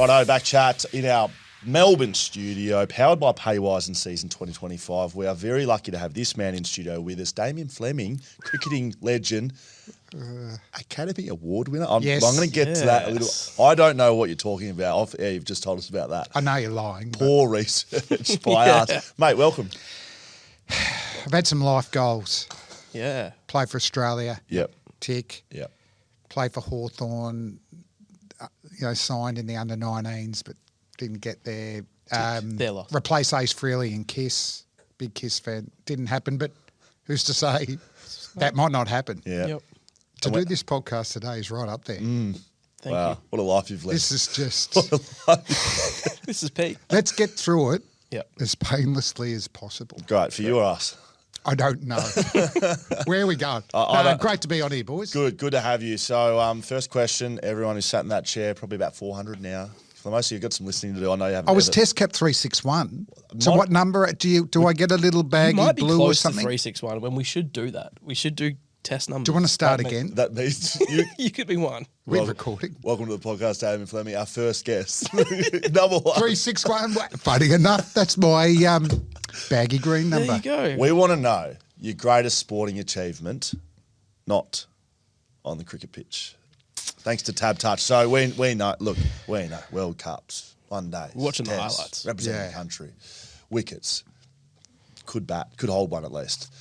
Righto, BackChat in our Melbourne studio, powered by Paywise in season 2025. We are very lucky to have this man in studio with us, Damien Fleming, cricketing legend, Academy Award winner. I'm going to get to that a little. I don't know what you're talking about. Off air, you've just told us about that. I know you're lying. Poor research by us. Mate, welcome. I've had some life goals. Yeah. Play for Australia. Yep. Tick. Yep. Play for Hawthorn. Signed in the under-19s, but didn't get there. Replace Ace Frehley in Kiss. Big Kiss fan. Didn't happen, but who's to say that might not happen? Yeah. Yep. To do this podcast today is right up there. Thank you. What a life you've lived. This is just... This is Pete. Let's get through it Yep. as painlessly as possible. Great, for you or us? I don't know. Where are we going? Great to be on here, boys. Good to have you. So, first question, everyone who's sat in that chair, probably about 400 now. For most of you, you've got some listening to do. I know you haven't. I was test cap 361. So what number do I get a little baggy Might be blue close or something? to 361 when we should do that. We should do test numbers. Do you want to start again? That means you. You could be one. We're recording. Welcome to the podcast, Damien Fleming, our first guest. Number one. 361. Funny enough, that's my baggy green number. There you go. We want to know your greatest sporting achievement, not on the cricket pitch. Thanks to TABtouch. So we know. Look, we know World Cups, one day, Watching the highlights, representing the country, wickets, could bat, could hold one at least,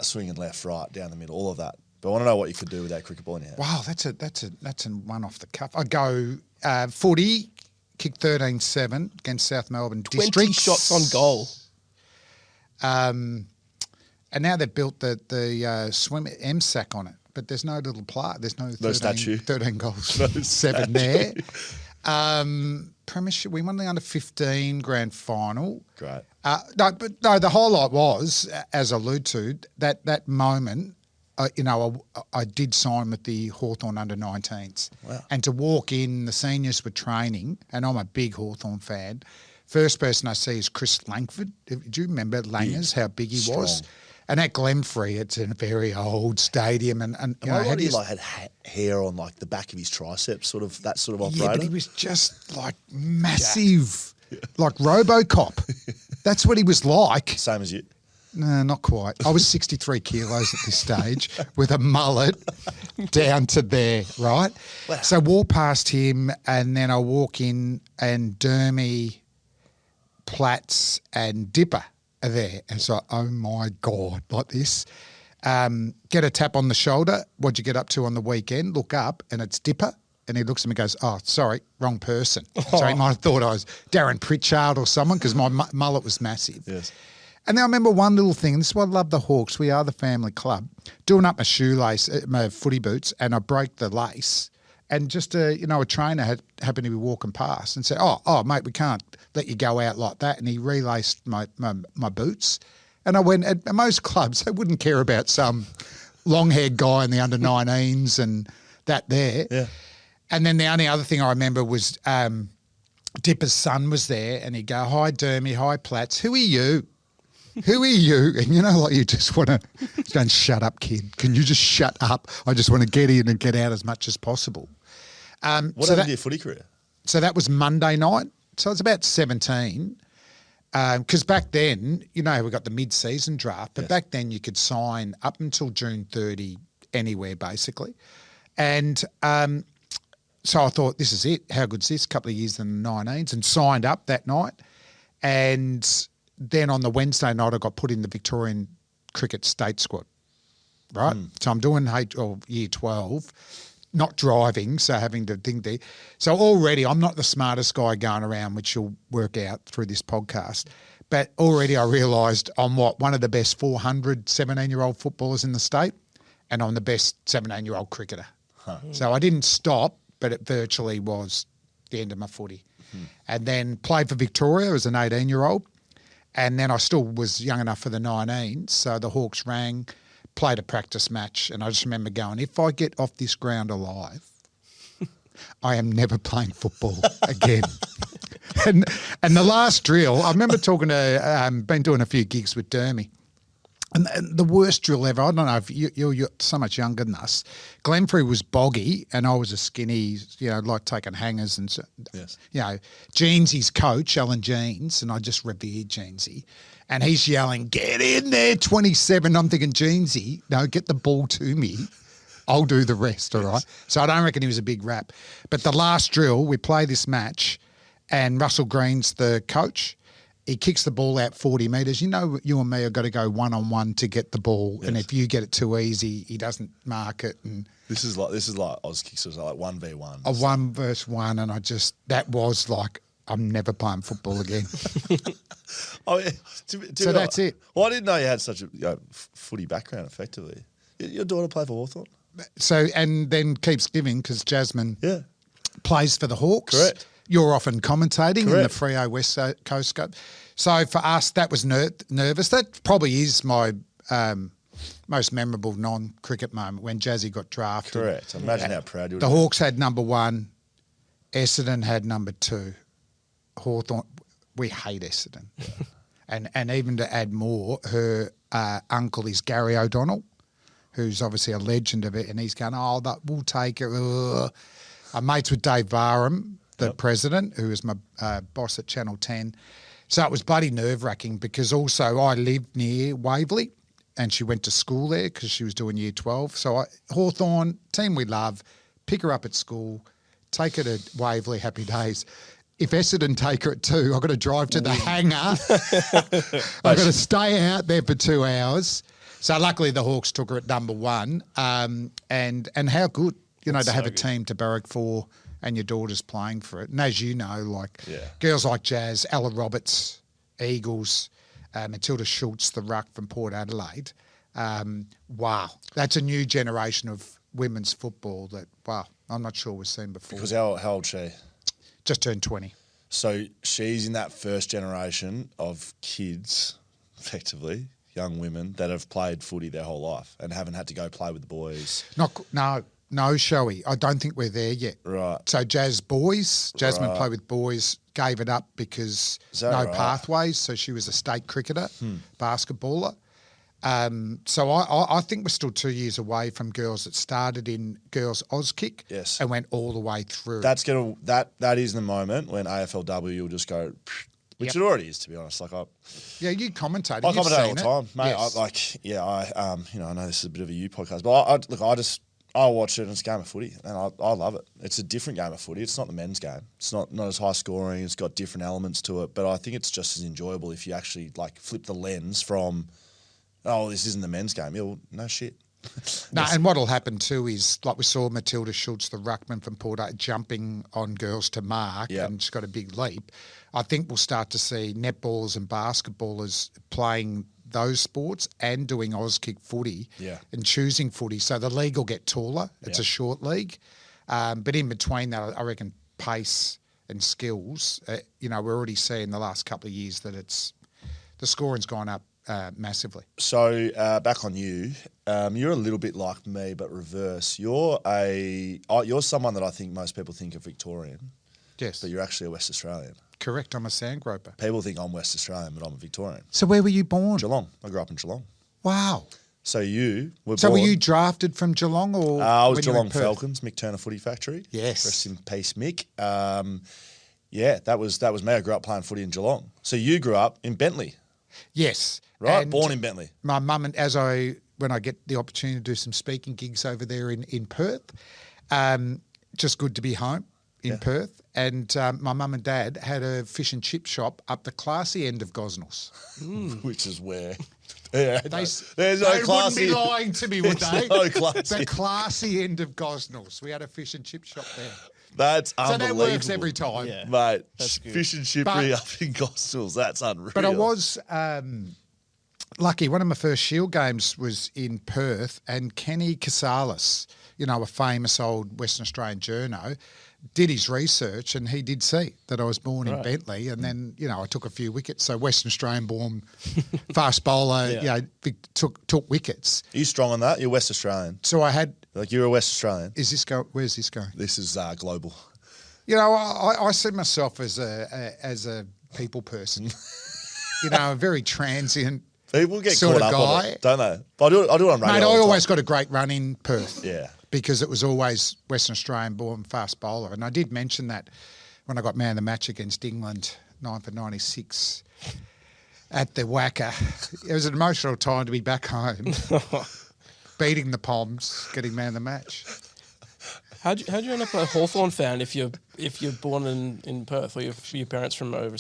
swinging left, right, down the middle, all of that. But I want to know what you could do with that cricket ball in your hand. Wow, that's a one off the cuff. I go footy, kick 13-7 against South Melbourne 20 Districts. shots on goal. And now they've built the swim MSAC on it, but there's no little plaque. There's no 13 goals, No 7 there. Premiership, we won the under-15 grand final. Great. The highlight was, as I allude to, that moment, I did sign with the Hawthorn under-19s. Wow. And to walk in, the seniors were training, and I'm a big Hawthorn fan. First person I see is Chris Langford. Do you remember Langers, how big he was? And at Glenfrey, it's in a very old stadium. And had hair on like the back of his triceps, sort of that sort of operator? Yeah, but he was just like massive, like RoboCop. That's what he was like. Same as you. No, not quite. I was 63 kilos at this stage with a mullet down to there, right? Wow. So walk past him and then I walk in and Dermy, Platts and Dipper are there. And so, oh my God, like this. Get a tap on the shoulder. What'd you get up to on the weekend? Look up and it's Dipper. And he looks at me and goes, oh, sorry, wrong person. So he might have thought I was Darren Pritchard or someone because my mullet was massive. Yes. And then I remember one little thing. This is why I love the Hawks. We are the family club. Doing up my shoelace, my footy boots, and I broke the lace. And just a trainer happened to be walking past and said, "Oh, mate, we can't let you go out like that." And he relaced my boots. And I went, at most clubs, they wouldn't care about some long-haired guy in the under-19s and that there. Yeah. And then the only other thing I remember was Dipper's son was there, and he'd go, "Hi, Dermy, hi, Platts. Who are you? Who are you?" And you just want to go, "Shut up, kid. Can you just shut up? I just want to get in and get out as much as possible." What happened to your footy career? So that was Monday night. So I was about 17. Because back then, we got the mid-season draft, but back then you could sign up until June 30 anywhere, basically. And so I thought, this is it. How good's this? A couple of years in the 19s, and signed up that night. And then on the Wednesday night, I got put in the Victorian Cricket State Squad, right? So I'm doing year 12, not driving, so having to think there. So already I'm not the smartest guy going around, which you'll work out through this podcast. But already I realised I'm one of the best 400 17-year-old footballers in the state, and I'm the best 17-year-old cricketer. So I didn't stop, but it virtually was the end of my footy. And then played for Victoria as an 18-year-old. And then I still was young enough for the 19s. So the Hawks rang, played a practice match. And I just remember going, if I get off this ground alive, I am never playing football again. And the last drill, I remember talking to, been doing a few gigs with Dermy. And the worst drill ever, I don't know if you're so much younger than us. Glenfrey was boggy and I was a skinny, like taking hangers and, Yes. Jeansy's coach, Alan Jeans, and I just revered Jeansy. And he's yelling, get in there, 27. I'm thinking, Jeansy, no, get the ball to me. I'll do the rest, all right? So I don't reckon he was a big rap. But the last drill, we play this match and Russell Green's the coach. He kicks the ball out 40 metres. You and me have got to go one-on-one to get the ball. Yes. And if you get it too easy, he doesn't mark it. And This is like Oz kicks. So it's like 1v1. A 1v1. And that was like, I'm never playing football again. Oh, yeah. So that's it. Well, I didn't know you had such a footy background, effectively. Your daughter played for Hawthorn? So, and then keeps giving because Jasmine plays for the Hawks. Correct. You're often commentating in the Correct. Freo West Coast Cup. So for us, that was nervous. That probably is my most memorable non-cricket moment when Jazzy got drafted. Correct. Imagine how proud you would The be. Hawks had number 1. Essendon had number 2. Hawthorn, we hate Essendon. And even to add more, her uncle is Gary O'Donnell, who's obviously a legend of it, and he's going, we'll take it. Ugh. I'm mates with Dave Barham, the president, who was my boss at Channel 10. So it was bloody nerve-wracking because also I lived near Waverley and she went to school there because she was doing year 12. So Hawthorn, team we love, pick her up at school, take her to Waverley, happy days. If Essendon take her at 2, I've got to drive to the hangar. I've got to stay out there for 2 hours. So luckily the Hawks took her at number 1. And how good, to have a team to barrack for and your daughter's playing for it. And as you know, girls like Jazz, Ella Roberts, Eagles, Matilda Schultz, the ruck from Port Adelaide. Wow. That's a new generation of women's football that, I'm not sure we've seen before. Because how old is she? Just turned 20. So she's in that first generation of kids, effectively, young women, that have played footy their whole life and haven't had to go play with the boys. No, Showy. I don't think we're there yet. Right. So Jasmine played with boys, gave it up because pathways. So she was a state cricketer, basketballer. So I think we're still 2 years away from girls that started in girls Auskick and went all the way through. That is the moment when AFLW will just go, which it already is, to be honest. You commentate. I commentate all the time, mate. Yes. I know this is a bit of a you podcast, but I watch it and it's a game of footy and I love it. It's a different game of footy. It's not the men's game. It's not as high scoring. It's got different elements to it, but I think it's just as enjoyable if you actually flip the lens from, this isn't the men's game. No shit. No, and what'll happen too is, like we saw Matilda Schultz, the ruckman from Port, jumping on girls to mark, and she's got a big leap. I think we'll start to see netballers and basketballers playing those sports and doing Auskick footy and choosing footy. So the league will get taller. It's a short league. But in between that, I reckon pace and skills, we're already seeing the last couple of years that the scoring's gone up massively. So back on you, you're a little bit like me, but reverse. You're someone that I think most people think are Victorian. Yes. But you're actually a West Australian. Correct. I'm a sandgroper. People think I'm West Australian, but I'm a Victorian. So where were you born? Geelong. I grew up in Geelong. Wow. So you were born... So were you drafted from Geelong or... I was Geelong Falcons, Mick Turner Footy Factory. Yes. Rest in peace, Mick. That was me. I grew up playing footy in Geelong. So you grew up in Bentley. Yes. Right? And born in Bentley. My mum, and when I get the opportunity to do some speaking gigs over there in Perth, just good to be home in Perth. And my mum and dad had a fish and chip shop up the classy end of Gosnells. Which is where... There's no they classy... wouldn't be lying to me, would they? No classy. The classy end of Gosnells. We had a fish and chip shop there. That's unbelievable. So that works every time. Yeah. Mate, fish and chippery up in Gospels, that's unreal. But I was lucky. One of my first Shield games was in Perth, and Kenny Casalis, a famous old Western Australian journo, did his research and he did see that I was born in Bentley, and then, I took a few wickets. So Western Australian born fast bowler, took wickets. Are you strong on that? You're West Australian. So I had... You're a West Australian. Where's this going? This is global. I see myself as a people person. A very transient, People get sort caught of up on guy. it, don't they? But I do it on radio. Mate, all I the always time. got a great run in Perth. Yeah. Because it was always Western Australian born fast bowler. And I did mention that when I got man of the match against England, 9 for 96 at the Wacker. It was an emotional time to be back home, beating the Poms, getting man of the match. How'd you end up a Hawthorn fan if you're born in Perth or your parents from over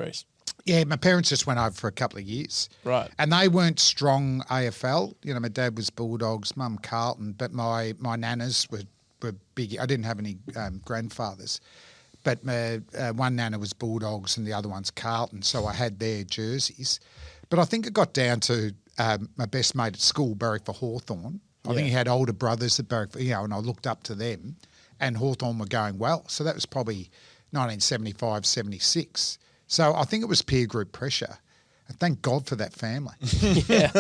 east? Yeah, my parents just went over for a couple of years. Right. And they weren't strong AFL. You know, my dad was Bulldogs, mum Carlton, but my nanas were big. I didn't have any grandfathers. But my, one nana was Bulldogs and the other one's Carlton, so I had their jerseys. But I think it got down to my best mate at school, barracked for Hawthorn. I think he had older brothers that barracked for, and I looked up to them, and Hawthorn were going well. So that was probably 1975, 76. So I think it was peer group pressure. And thank God for that family. Yeah.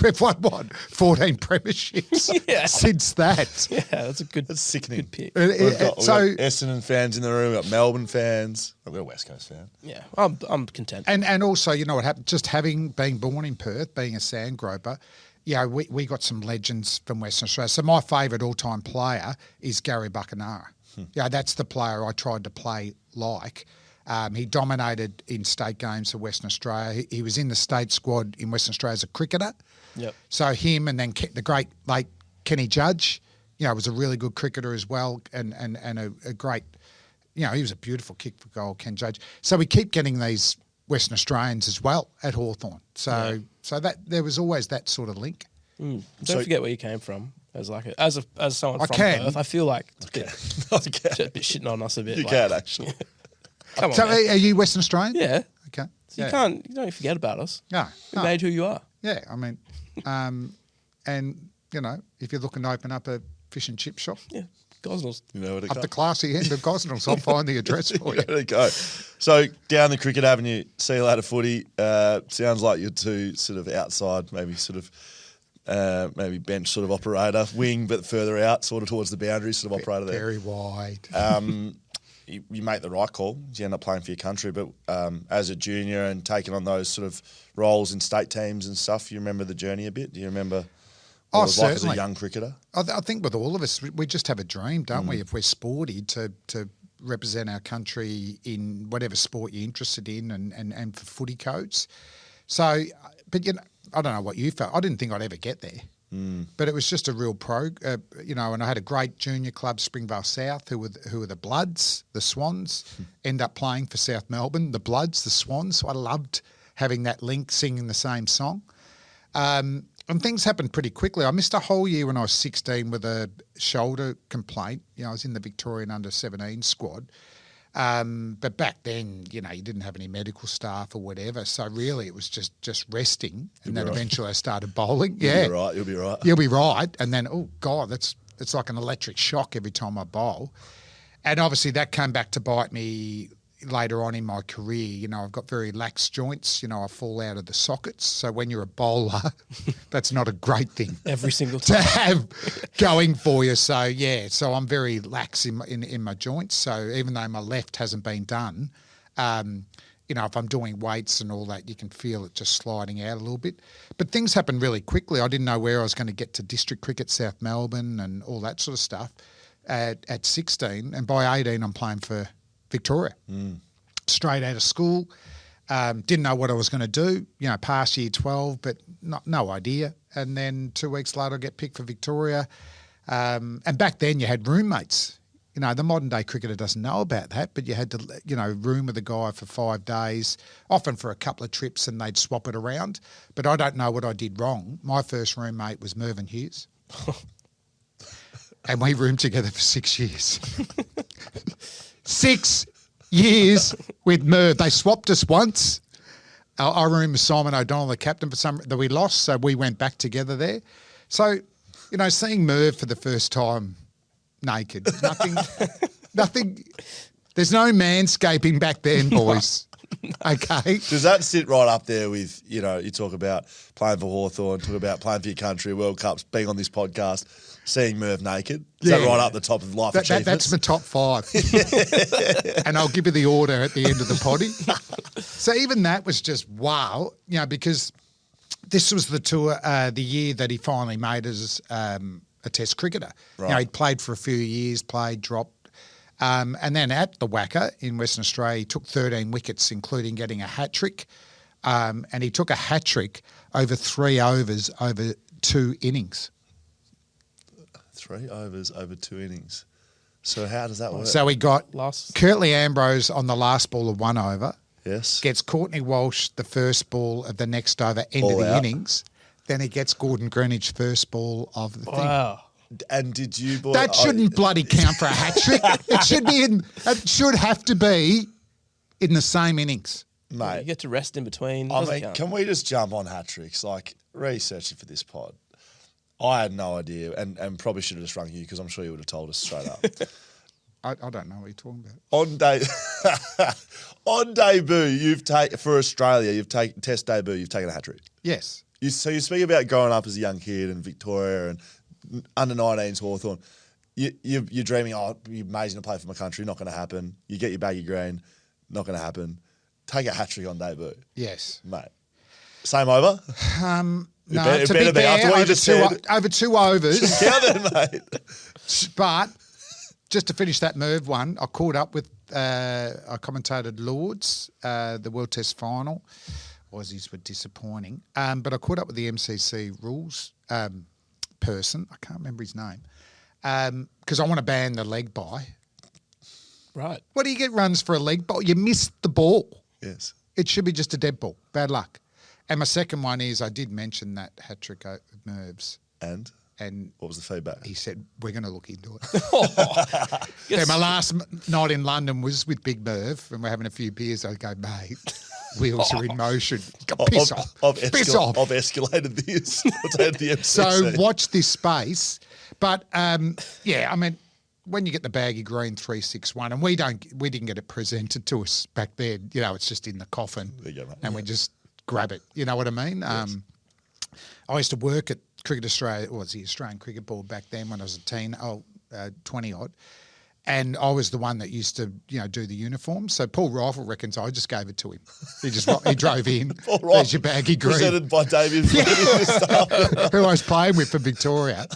We've won, 14 premierships since that. Yeah, that's That's sickening. good pick. We've got Essendon fans in the room. We've got Melbourne fans. We've got a West Coast fan. Yeah, I'm content. And also, you know what happened? Just being born in Perth, being a sand groper, we got some legends from Western Australia. So my favourite all-time player is Gary Buckenara. Yeah, that's the player I tried to play like. He dominated in state games for Western Australia. He was in the state squad in Western Australia as a cricketer. Yep. So him and then the great late Kenny Judge, was a really good cricketer as well and a great, he was a beautiful kick for goal, Ken Judge. So we keep getting these Western Australians as well at Hawthorn. So that there was always that sort of link. Don't forget where you came from. As someone from can. Perth, I feel like it's a bit shitting on us a bit. You can, actually. Come on, So man. are you Western Australian? Yeah. Okay. So you don't forget about us. No. We made who you are. Yeah, I mean, and if you're looking to open up a fish and chip shop, Yeah. Gosnells. You know where to up go. the classy end of Gosnells, I'll find the address for you. There you go. So down the Cricket Avenue, see you later footy. Sounds like you're two sort of outside, maybe sort of maybe bench sort of operator, wing, but further out, sort of towards the boundary sort of operator there. Very wide. You make the right call. You end up playing for your country, but as a junior and taking on those sort of roles in state teams and stuff, you remember the journey a bit? Do you remember what it was like as a certainly. young cricketer? I think with all of us, we just have a dream, don't we? If we're sporty, to represent our country in whatever sport you're interested in, and for footy codes. So, but I don't know what you felt. I didn't think I'd ever get there. But it was just a real and I had a great junior club, Springvale South, who were the Bloods, the Swans, end up playing for South Melbourne, the Bloods, the Swans. So I loved having that link, singing the same song. And things happened pretty quickly. I missed a whole year when I was 16 with a shoulder complaint. I was in the Victorian under-17 squad. But back then, you didn't have any medical staff or whatever. So really it was just resting. And then eventually I started bowling. Yeah. You'll be right. You'll be right. And then, oh, God, it's like an electric shock every time I bowl. And obviously that came back to bite me later on in my career. I've got very lax joints. I fall out of the sockets. So when you're a bowler, that's not a great thing Every single to time. have going for you. So, so I'm very lax in my joints. So even though my left hasn't been done, if I'm doing weights and all that, you can feel it just sliding out a little bit. But things happened really quickly. I didn't know where I was going to get to district cricket, South Melbourne and all that sort of stuff at 16. And by 18, I'm playing for Victoria. Straight out of school. Didn't know what I was going to do. Past year 12, but no idea. And then 2 weeks later, I get picked for Victoria. And back then, you had roommates. The modern day cricketer doesn't know about that, but you had to, room with a guy for 5 days, often for a couple of trips, and they'd swap it around. But I don't know what I did wrong. My first roommate was Merv Hughes. And we roomed together for 6 years. 6 years with Merv. They swapped us once. I roomed with Simon O'Donnell, the captain, that we lost, so we went back together there. So, seeing Merv for the first time naked, nothing. There's no manscaping back then, boys. Okay. Does that sit right up there with, you talk about playing for Hawthorn, talk about playing for your country, World Cups, being on this podcast, seeing Merv naked? Is that right up the top of life achievements? That's my top 5. And I'll give you the order at the end of the potty. So even that was just wow, because this was the tour, the year that he finally made as a Test cricketer. Right. You know, he'd played for a few years, dropped. And then at the Wacker in Western Australia, he took 13 wickets, including getting a hat-trick. And he took a hat-trick over 3 overs over 2 innings. 3 overs over 2 innings. So how does that work? So he got Last- Curtly Ambrose on the last ball of 1 over, Yes. gets Courtney Walsh the first ball of the next over, end All of the out. innings. Then he gets Gordon Greenwich first ball of the thing. Wow. And did you boy? That shouldn't bloody count for a hat trick. It should be it should have to be in the same innings. You mate. get to rest in between. I Doesn't mean, count. can we just jump on hat tricks? Like researching for this pod, I had no idea, and probably should have just rung you because I'm sure you would have told us straight up. I don't know what you're talking about. On debut, you've taken for Australia. You've taken Test debut. You've taken a hat trick. Yes. So you speak about growing up as a young kid in Victoria and under 19s Hawthorn. You're dreaming, oh, it'd be amazing to play for my country. Not going to happen. You get your baggy green. Not going to happen. Take a hat trick on debut, Yes. mate. Same over. No, It to better be be after fair, what you just said. over 2 overs. Yeah, then, mate. But just to finish that Merv one, I caught up with, I commentated Lords, the World Test final. Aussies were disappointing. But I caught up with the MCC rules person. I can't remember his name. Because I want to ban the leg bye. Right. What do you get runs for a leg ball? You missed the ball. Yes. It should be just a dead ball. Bad luck. And my second one is I did mention that hat trick of Merv's. And And what was the feedback? he said, we're going to look into it. Yes. Then my last night in London was with Big Merv, and we're having a few beers. I go, mate, wheels are in motion. Go, piss off. Piss off. I've escalated this. I'll take the MCC. So watch this space. But, yeah, I mean, when you get the baggy green 361, and we didn't get it presented to us back then. You know, it's just in the coffin, There you go, mate. and we just grab it. You know what I mean? Yes. I used to work at Cricket Australia, or was the Australian Cricket Board back then when I was a teen, 20 odd. And I was the one that used to, do the uniforms. So Paul Rifle reckons I just gave it to him. He drove in. All right. There's your baggy green. Presented by Damien Fleming. Who I was playing with for Victoria.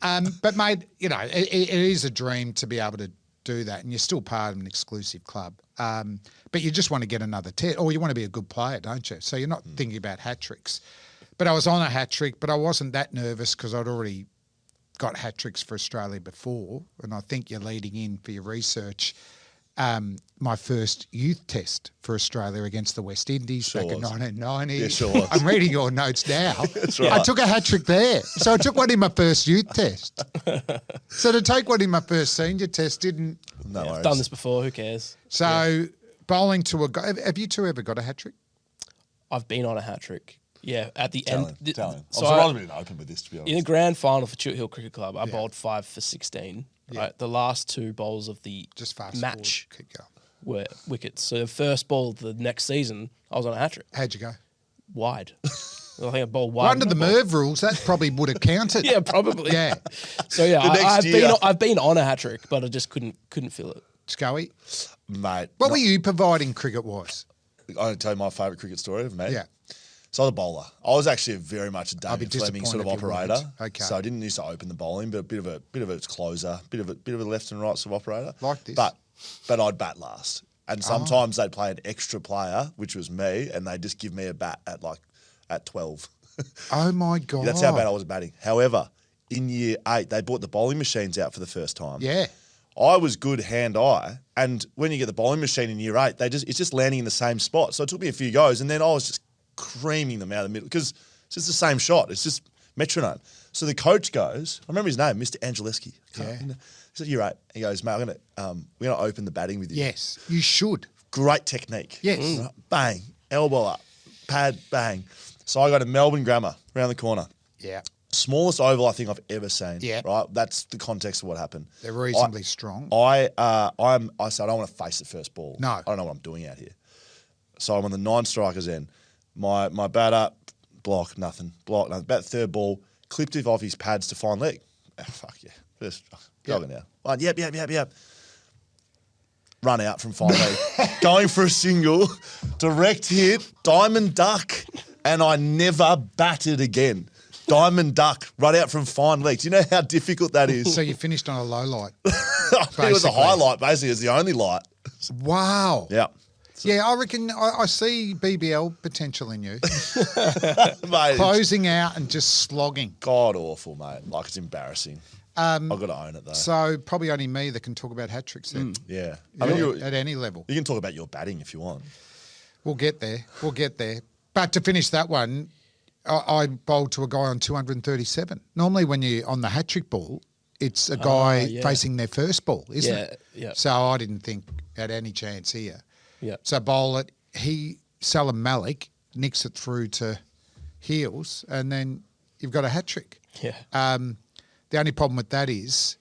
But mate, it is a dream to be able to do that, and you're still part of an exclusive club. But you just want to get another test, or you want to be a good player, don't you? So you're not thinking about hat tricks. But I was on a hat trick, but I wasn't that nervous because I'd already got hat tricks for Australia before, and I think you're leading in for your research. My first youth test for Australia against the West Indies Sure back in was. 1990. Yeah, sure was. I'm reading your notes now. That's right. I took a hat trick there. So I took one in my first youth test. So to take one in my first senior test didn't. No worries. Done this before. Who cares? So bowling to a guy. Have you two ever got a hat trick? I've been on a hat trick. Yeah, at the Tell end. him. Tell him. I'm So surprised we didn't open with this, to be honest. in the grand final for Chute Hill Cricket Club, I bowled 5 for 16. Yeah. Right, the last 2 bowls of the Just fast match forward. Keep going. were wickets. So the first ball of the next season, I was on a hat trick, How'd you go? wide. I think I bowled Well, wide. under the Merv rules, that probably would have counted. Yeah, probably. Yeah. So yeah, The next year. I've been on a hat trick, but I just couldn't feel it. Scully, Mate. what were you providing cricket-wise? I'm going to tell you my favourite cricket story of me. Yeah. So I was a bowler. I was actually very much a I'd be Damien Fleming sort of disappointed if you operator. weren't. Okay. So I didn't used to open the bowling, but a bit of a closer, bit of a left and right sort of operator. Like this. But I'd bat last. And sometimes they'd play an extra player, which was me, and they'd just give me a bat at 12. Oh, my God. That's how bad I was at batting. However, in year 8, they brought the bowling machines out for the first time. Yeah. I was good hand-eye, and when you get the bowling machine in year 8, it's just landing in the same spot. So it took me a few goes, and then I was just creaming them out of the middle because it's just the same shot. It's just metronome. So the coach goes, I remember his name, Mr. Angeleski. Yeah. He said, "Year 8." He goes, "Mate, we're gonna open the batting with you." Yes, you should. Great technique. Yes. Right, bang, elbow up, pad, bang. So I got a Melbourne Grammar around the corner. Yeah. Smallest oval I think I've ever seen. Yeah. Right. That's the context of what happened. They're reasonably strong. I said I don't want to face the first ball. No. I don't know what I'm doing out here. So I'm on the 9 strikers end. My batter, block, nothing. Block, nothing. About the third ball, clipped it off his pads to find leg. Oh, fuck yeah. First, go Yep. now. One, yep. Run out from 5 leg. Going for a single, direct hit, diamond duck. and I never batted again. Diamond duck, run out from fine leg. Do you know how difficult that is? So you finished on a low light. It was a highlight, basically. It was the only light. Wow. Yeah. Yeah, I reckon I see BBL potential in you. Mate, Closing out and just slogging. God awful, mate. Like, it's embarrassing. I've got to own it, though. So probably only me that can talk about hat tricks then. Yeah. I mean, at any level. You can talk about your batting if you want. We'll get there. But to finish that one, I bowled to a guy on 237. Normally when you're on the hat trick ball, it's a guy facing their first ball, isn't it? Yeah. So I didn't think had any chance here. Yeah. So bowl it. Salam Malik nicks it through to heels, and then you've got a hat trick. Yeah. The only problem with that is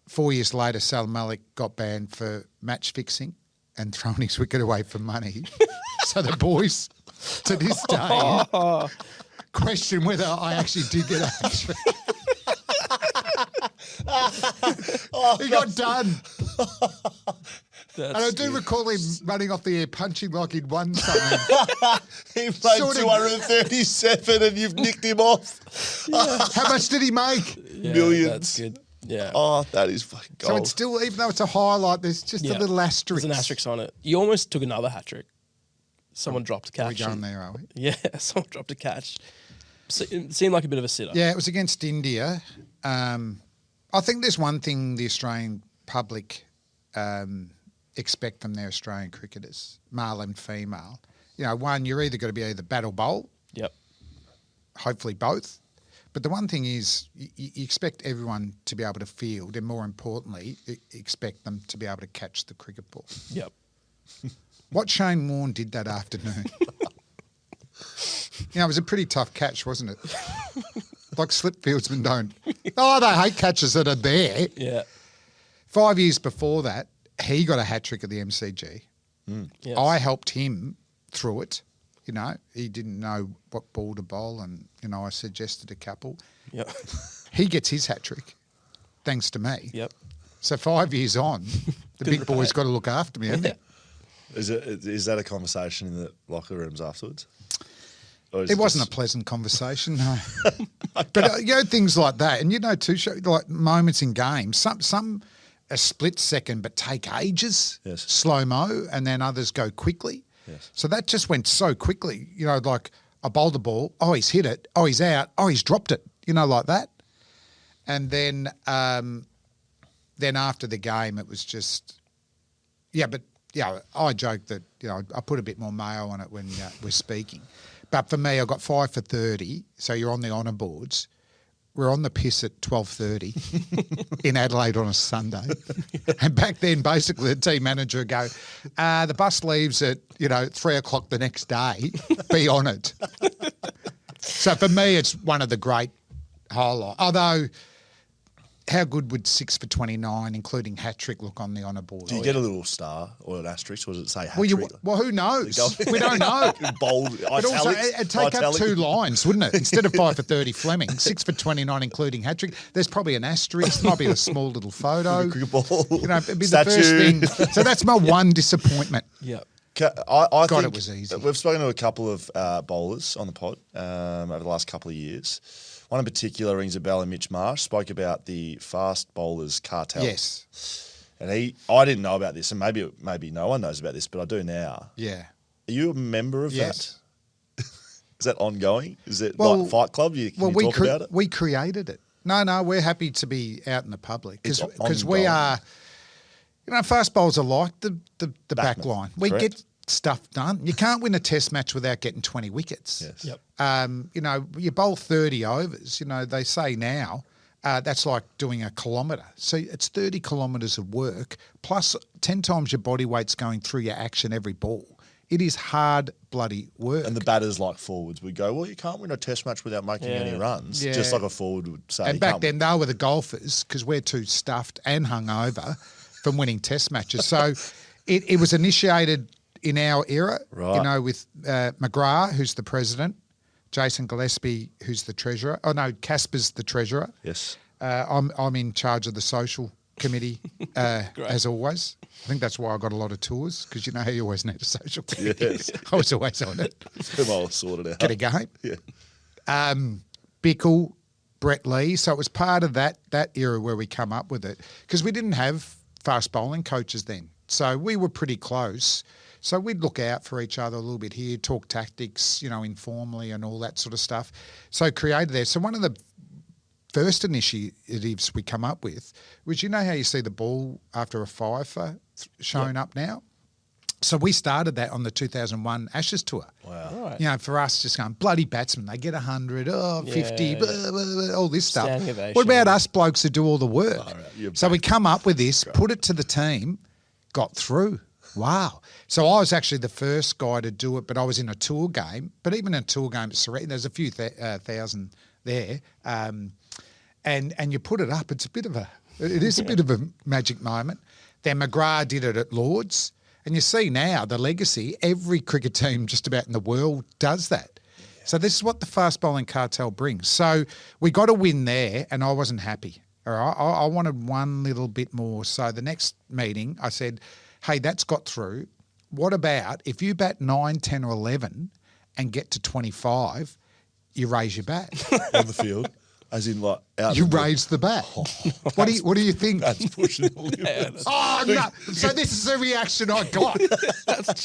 4 years later, Salam Malik got banned for match fixing and throwing his wicket away for money. So the boys, to this day, question whether I actually did get a hat trick. He got done. And I do recall him running off the air punching like he'd won something. He played 237 and you've nicked him off. How much did he make? Yeah, Millions. That's good. Yeah. Oh, that is fucking gold. So it's still, even though it's a highlight, there's just a little asterisk. There's an asterisk on it. You almost took another hat trick. Someone dropped a Are we catch. going there, are we? Yeah, someone dropped a catch. So it seemed like a bit of a sitter. Yeah, it was against India. I think there's one thing the Australian public expect from their Australian cricketers, male and female. You know, one, you're either got to be either bat or bowl. Yep. Hopefully both. But the one thing is you expect everyone to be able to field, and more importantly, expect them to be able to catch the cricket ball. Yep. What Shane Warne did that afternoon. You know, it was a pretty tough catch, wasn't it? Like slip fieldsmen don't. Oh, they hate catches that are there. Yeah. 5 years before that, he got a hat trick at the MCG. Yes. I helped him through it. You know, he didn't know what ball to bowl, and, you know, I suggested a couple. Yep. He gets his hat trick, thanks to me. Yep. So 5 years on, the big repay boy's it. got to look after me, hasn't Yeah. he? Is that a conversation in the locker rooms afterwards? Or is It wasn't just- a pleasant conversation, no. But you know, things like that, and you know too, like moments in games, some a split second but take ages, Yes. slow mo, and then others go quickly. Yes. So that just went so quickly. You know, like I bowled the ball, oh he's hit it, oh he's out, oh he's dropped it. You know, like that. And then after the game, it was just, but I joked that, you know, I put a bit more mayo on it when we're speaking. But for me, I got 5 for 30. So you're on the honour boards. We're on the piss at 12:30 in Adelaide on a Sunday. And back then, basically, the team manager would go, the bus leaves at, 3 o'clock the next day. Be on it. So for me, it's one of the great highlights. Although, how good would 6 for 29, including hat trick, look on the honour board? Do you get a little star or an asterisk, or does it say hat Well, trick? who knows? We don't know. Bold, But also, it'd take up 2 lines, wouldn't it? Instead of 5 for 30 Fleming, 6 for 29, incling hat trick. There's probably an asterisk. Might be a small little photo. Cricket ball. You know, it'd be Statue. the first thing. So that's my one disappointment. Yep. I God, think it was easy. We've spoken to a couple of bowlers on the pod over the last couple of years. One in particular rings a bell, and Mitch Marsh spoke about the Fast Bowlers Cartel. Yes. And I didn't know about this, and maybe no one knows about this, but I do now. Yeah. Are you a member of Yes. that? Is that ongoing? Is it Well- like Fight Club? Can you talk about it? we created it. No, we're happy to be out in the public It's because we ongoing. are, fast bowls are like the back Backman, line. We correct. get stuff done. You can't win a test match without getting 20 wickets. Yes. Yep. You bowl 30 overs. They say now that's like doing a kilometre. So it's 30 kilometres of work plus 10 times your body weight's going through your action every ball. It is hard bloody work. And the batters like forwards would go, well, you can't win a test match without making any runs, Yeah. just like a forward would say. And you back can't then, they were the golfers because we're too stuffed and hungover from winning test matches. So it was initiated in our era, Right. with McGrath, who's the president, Jason Gillespie, who's the treasurer. Oh, no, Casper's the treasurer. Yes. I'm in charge of the social committee, as always. I think that's why I got a lot of tours, because you know how you always need a social committee. Yes. I was always on it. I'll sort it out. Get a game. Yeah. Bickle, Brett Lee. So it was part of that era where we come up with it, because we didn't have fast bowling coaches then. So we were pretty close. So we'd look out for each other a little bit here, talk tactics, informally and all that sort of stuff. So created there. So one of the first initiatives we come up with was, how you see the ball after a fifer showing up now? So we started that on the 2001 Ashes tour. Wow. Right. For us, just going, bloody batsmen, they get 100, 50, Yeah. blah, blah, blah, all this stuff. Standing ovation. What about us blokes who do all the work? All right, So we come up with this, put it to the team, got through. Wow. So I was actually the first guy to do it, but I was in a tour game. But even in a tour game, there's a few thousand there. And you put it up, it is a bit of a magic moment. Then McGrath did it at Lord's. And you see now the legacy, every cricket team just about in the world does that. Yeah. So this is what the fast bowling cartel brings. So we got a win there and I wasn't happy. All right? I wanted one little bit more. So the next meeting I said, hey, that's got through. What about if you bat 9, 10 or 11 and get to 25, you raise your bat. On the field. As in, like, out. You raise the bat. What do you think? That's pushing the limits. Oh, no. So this is the reaction I got.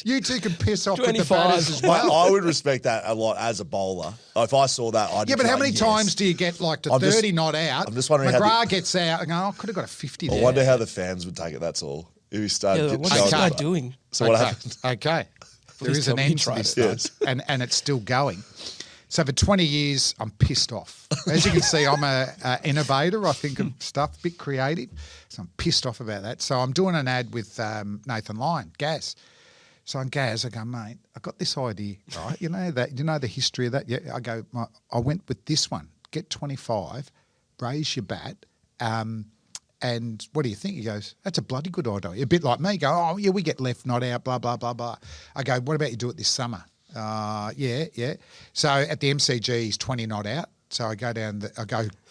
You two can piss off with the 25 batters as well. I would respect that a lot as a bowler. If I saw that, I'd Yeah, be but how like, many yes. times do you get like to I'm 30 just- not out? I'm just wondering how McGrath gets out and go, I could have got a 50 I there. wonder how the fans would take it, that's all. If we started Yeah, what's showing this guy that. doing? So what happened? Okay. There Please is tell an me he end to tried this it. stuff, and it's still going. So for 20 years, I'm pissed off. As you can see, I'm a innovator. I think of stuff, a bit creative. So I'm pissed off about that. So I'm doing an ad with Nathan Lyon, Gaz. So on Gaz, I go, mate, I got this idea, right? You know the history of that? Yeah, I go, I went with this one. Get 25, raise your bat, and what do you think? He goes, that's a bloody good idea. A bit like me. Go, oh, yeah, we get left, not out, blah, blah, blah, blah. I go, what about you do it this summer? Yeah. So at the MCG, he's 20 not out. So I go down,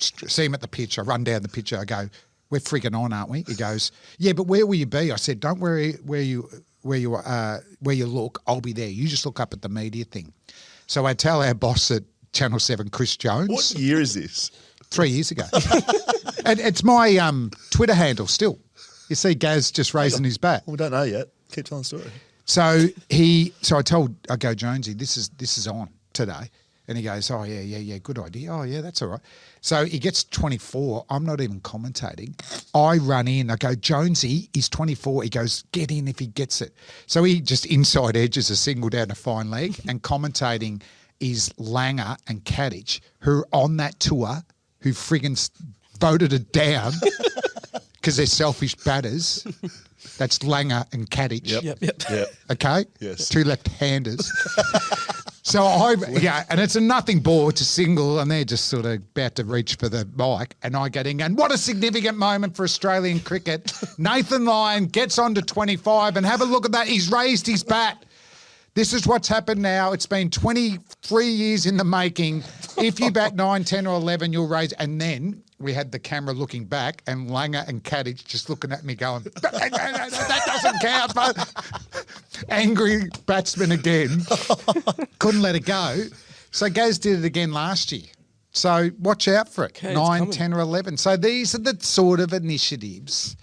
see him at the pitch. I run down the pitch. I go, we're frigging on, aren't we? He goes, yeah, but where will you be? I said, don't worry where you look. I'll be there. You just look up at the media thing. So I tell our boss at Channel 7, Chris Jones. What year is this? 3 years ago. And it's my Twitter handle still. You see Gaz just raising his bat. Well, we don't know yet. Keep telling the story. So I go, Jonesy, this is on today. And he goes, oh, yeah, good idea. Oh, yeah, that's all right. So he gets 24. I'm not even commentating. I run in. I go, Jonesy, he's 24. He goes, get in if he gets it. So he just inside edges a single down a fine leg, and commentating is Langer and Kadich, who are on that tour, who friggin' voted it down because they're selfish batters. That's Langer and Kadich. Yep. Okay? Yes. Two left-handers. So and it's a nothing ball to single, and they're just sort of about to reach for the mic, and I get in and what a significant moment for Australian cricket. Nathan Lyon gets on to 25, and have a look at that. He's raised his bat. This is what's happened now. It's been 23 years in the making. If you bat 9, 10 or 11, you'll raise. And then we had the camera looking back and Langer and Kadich just looking at me going, that doesn't count. But angry batsman again. Couldn't let it go. So Gaz did it again last year. So watch out for it. Okay, 9, 10 or 11. So these are the sort of initiatives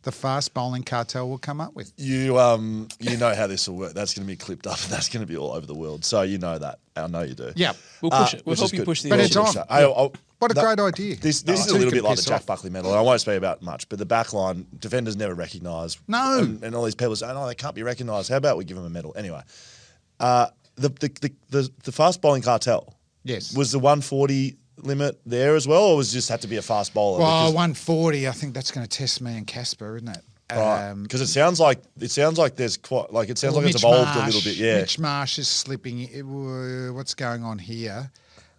the fast bowling cartel will come up with. You know how this will work. That's going to be clipped up and that's going to be all over the world. So you know that. I know you do. Yeah. We'll push it. We'll which help is you good. push the But it's initiative. on. What a great idea. This is a Two little can bit like the piss Jack off. Buckley medal, and I won't speak about much, but the back line, defenders never recognise. No. And all these people say, no, they can't be recognised. How about we give them a medal? Anyway, the fast bowling cartel. Yes. Was the 140 limit there as well, or was it just had to be a fast bowler? Well, Because- 140, I think that's going to test me and Casper, isn't it? Right, because it sounds like there's quite like it sounds like it's Mitch evolved a Marsh- little bit. Yeah, Mitch Marsh is slipping. What's going on here?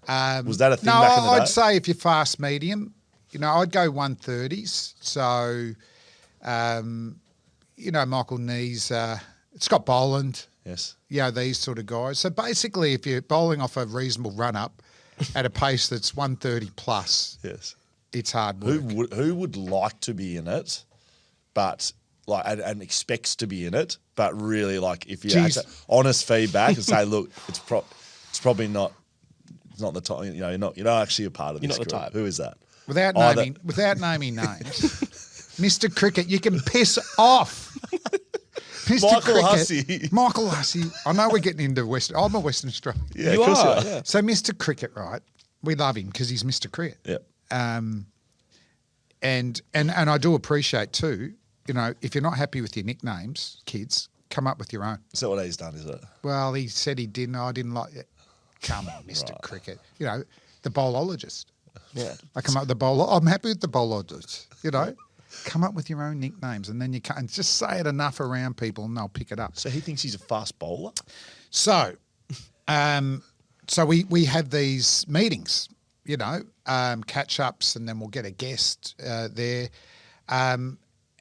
was that a thing No, back in the day? I'd say if you're fast medium, I'd go 130s. So, Michael Nees, Scott Boland, Yes. these sort of guys. So basically, if you're bowling off a reasonable run up at a pace that's 130 plus, Yes. It's hard work. Who would like to be in it, but like and expects to be in it, but really like if you had honest feedback and say, look, it's probably not. It's not the type. You know, you're not actually a part of this You're not the group. type. Who is that? Without naming names, Mr. Cricket, you can piss off. Mr. Michael Hussey. I know we're getting into Western. I'm a Western Australian. Yeah, you of course are. you are. Yeah. So Mr. Cricket, right? We love him because he's Mr. Cricket. Yeah. And I do appreciate too. You know, if you're not happy with your nicknames, kids, come up with your own. Is that what he's done? Is it? Well, he said he didn't. I didn't like it. Come on, Mr. Right. Cricket. You know, the bowlologist. Yeah. I come up with the bowler. I'm happy with the bowlologist. You know, come up with your own nicknames, and then you can just say it enough around people, and they'll pick it up. So he thinks he's a fast bowler. So, we have these meetings. You know, catch ups, and then we'll get a guest there.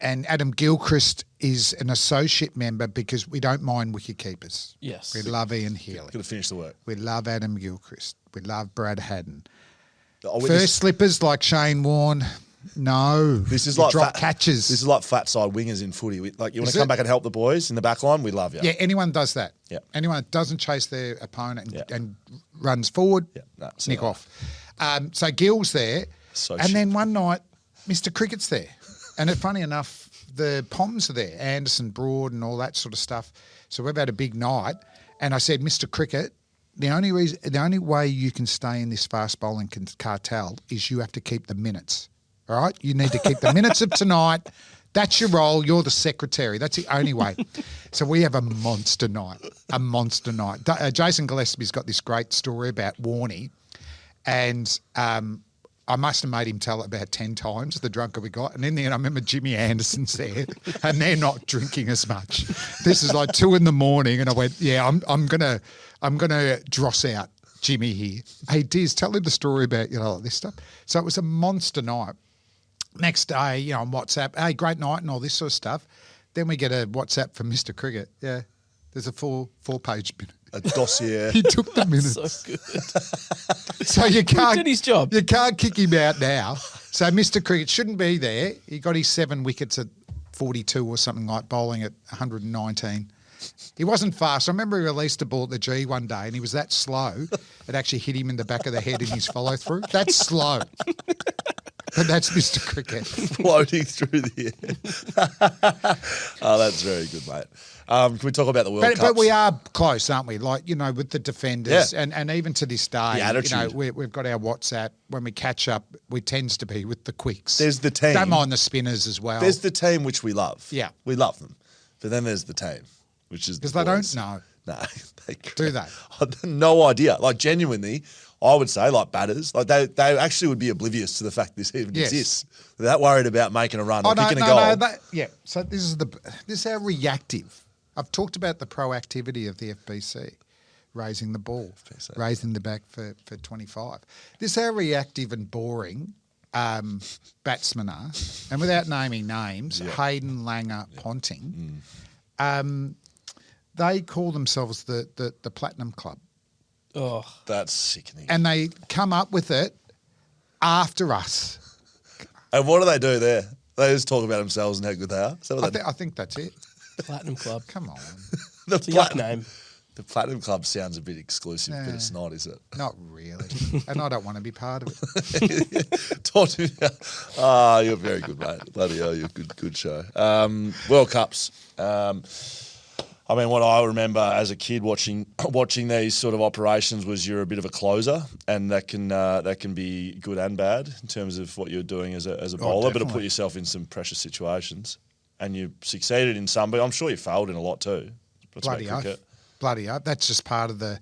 And Adam Gilchrist is an associate member because we don't mind wicket keepers. Yes. We love Ian Healy. Got to finish the work. We love Adam Gilchrist. We love Brad Haddon. Oh, First slippers like Shane Warne. No. This is You like drop catches. This is like flat side wingers in footy. Like you want Is to come it? back and help the boys in the back line, we love you. Yeah, anyone does that. Yeah. Anyone that doesn't chase their opponent and, Yeah. and runs forward, No, nick off. So Gil's there. So and then one night, Mr. Cricket's there. And funny enough, the Poms are there, Anderson, Broad and all that sort of stuff. So we've had a big night. And I said, Mr. Cricket, the only way you can stay in this fast bowling cartel is you have to keep the minutes. All right? You need to keep the minutes of tonight. That's your role. You're the secretary. That's the only way. So we have a monster night. Jason Gillespie's got this great story about Warnie. And I must have made him tell it about 10 times, the drunker we got. And in the end, I remember Jimmy Anderson's there, and they're not drinking as much. This is like 2 a.m, and I went, yeah, I'm gonna dross out Jimmy here. Hey, Diz, tell him the story about, you know, this stuff. So it was a monster night. Next day, you know, on WhatsApp, hey, great night and all this sort of stuff. Then we get a WhatsApp from Mr. Cricket. Yeah, there's a four-page minute. A dossier. He took the minutes. So good. So you can't. He did his job. You can't kick him out now. So Mr. Cricket shouldn't be there. He got his 7 wickets at 42 or something like, bowling at 119. He wasn't fast. I remember he released a ball at the G one day and he was that slow, it actually hit him in the back of the head in his follow through. That's slow. But that's Mr. Cricket. Floating through the air. Oh, that's very good, mate. Can we talk about the World Cups? But we are close, aren't we? Like, you know, with the defenders and even to this day, The attitude. you know, we've got our WhatsApp. When we catch up, we tends to be with the quicks. There's the team. Don't mind the spinners as well. There's the team which we love. Yeah. We love them. But then there's the team, which is because the they boys. don't know. No, they Do they? I had no idea. Like, genuinely, I would say, like batters, like they actually would be oblivious to the fact this even exists. They're that worried about making a run or kicking a goal. Yeah. So this is how reactive. I've talked about the proactivity of the FBC, raising the ball, raising the back for 25. This is how reactive and boring batsmen are, and without naming names, Jaiden, Langer, Ponting, they call themselves the Platinum Club. Oh, That's sickening. And they come up with it after us. And what do they do there? They just talk about themselves and how good they are. Is that what I think that's it. Platinum Club. Come on. the It's a yuck name. The Platinum Club sounds a bit exclusive, but it's not, is it? Not really. And I don't want to be part of it. Talk to me. You're very good, mate. Bloody hell, you're a good show. World Cups. I mean, what I remember as a kid watching these sort of operations was you're a bit of a closer, and that can be good and bad in terms of what you're doing as a bowler, but it'll put yourself in some pressure situations. And you succeeded in some, but I'm sure you failed in a lot too. That's Bloody about cricket. oath. Bloody oath. That's just part of the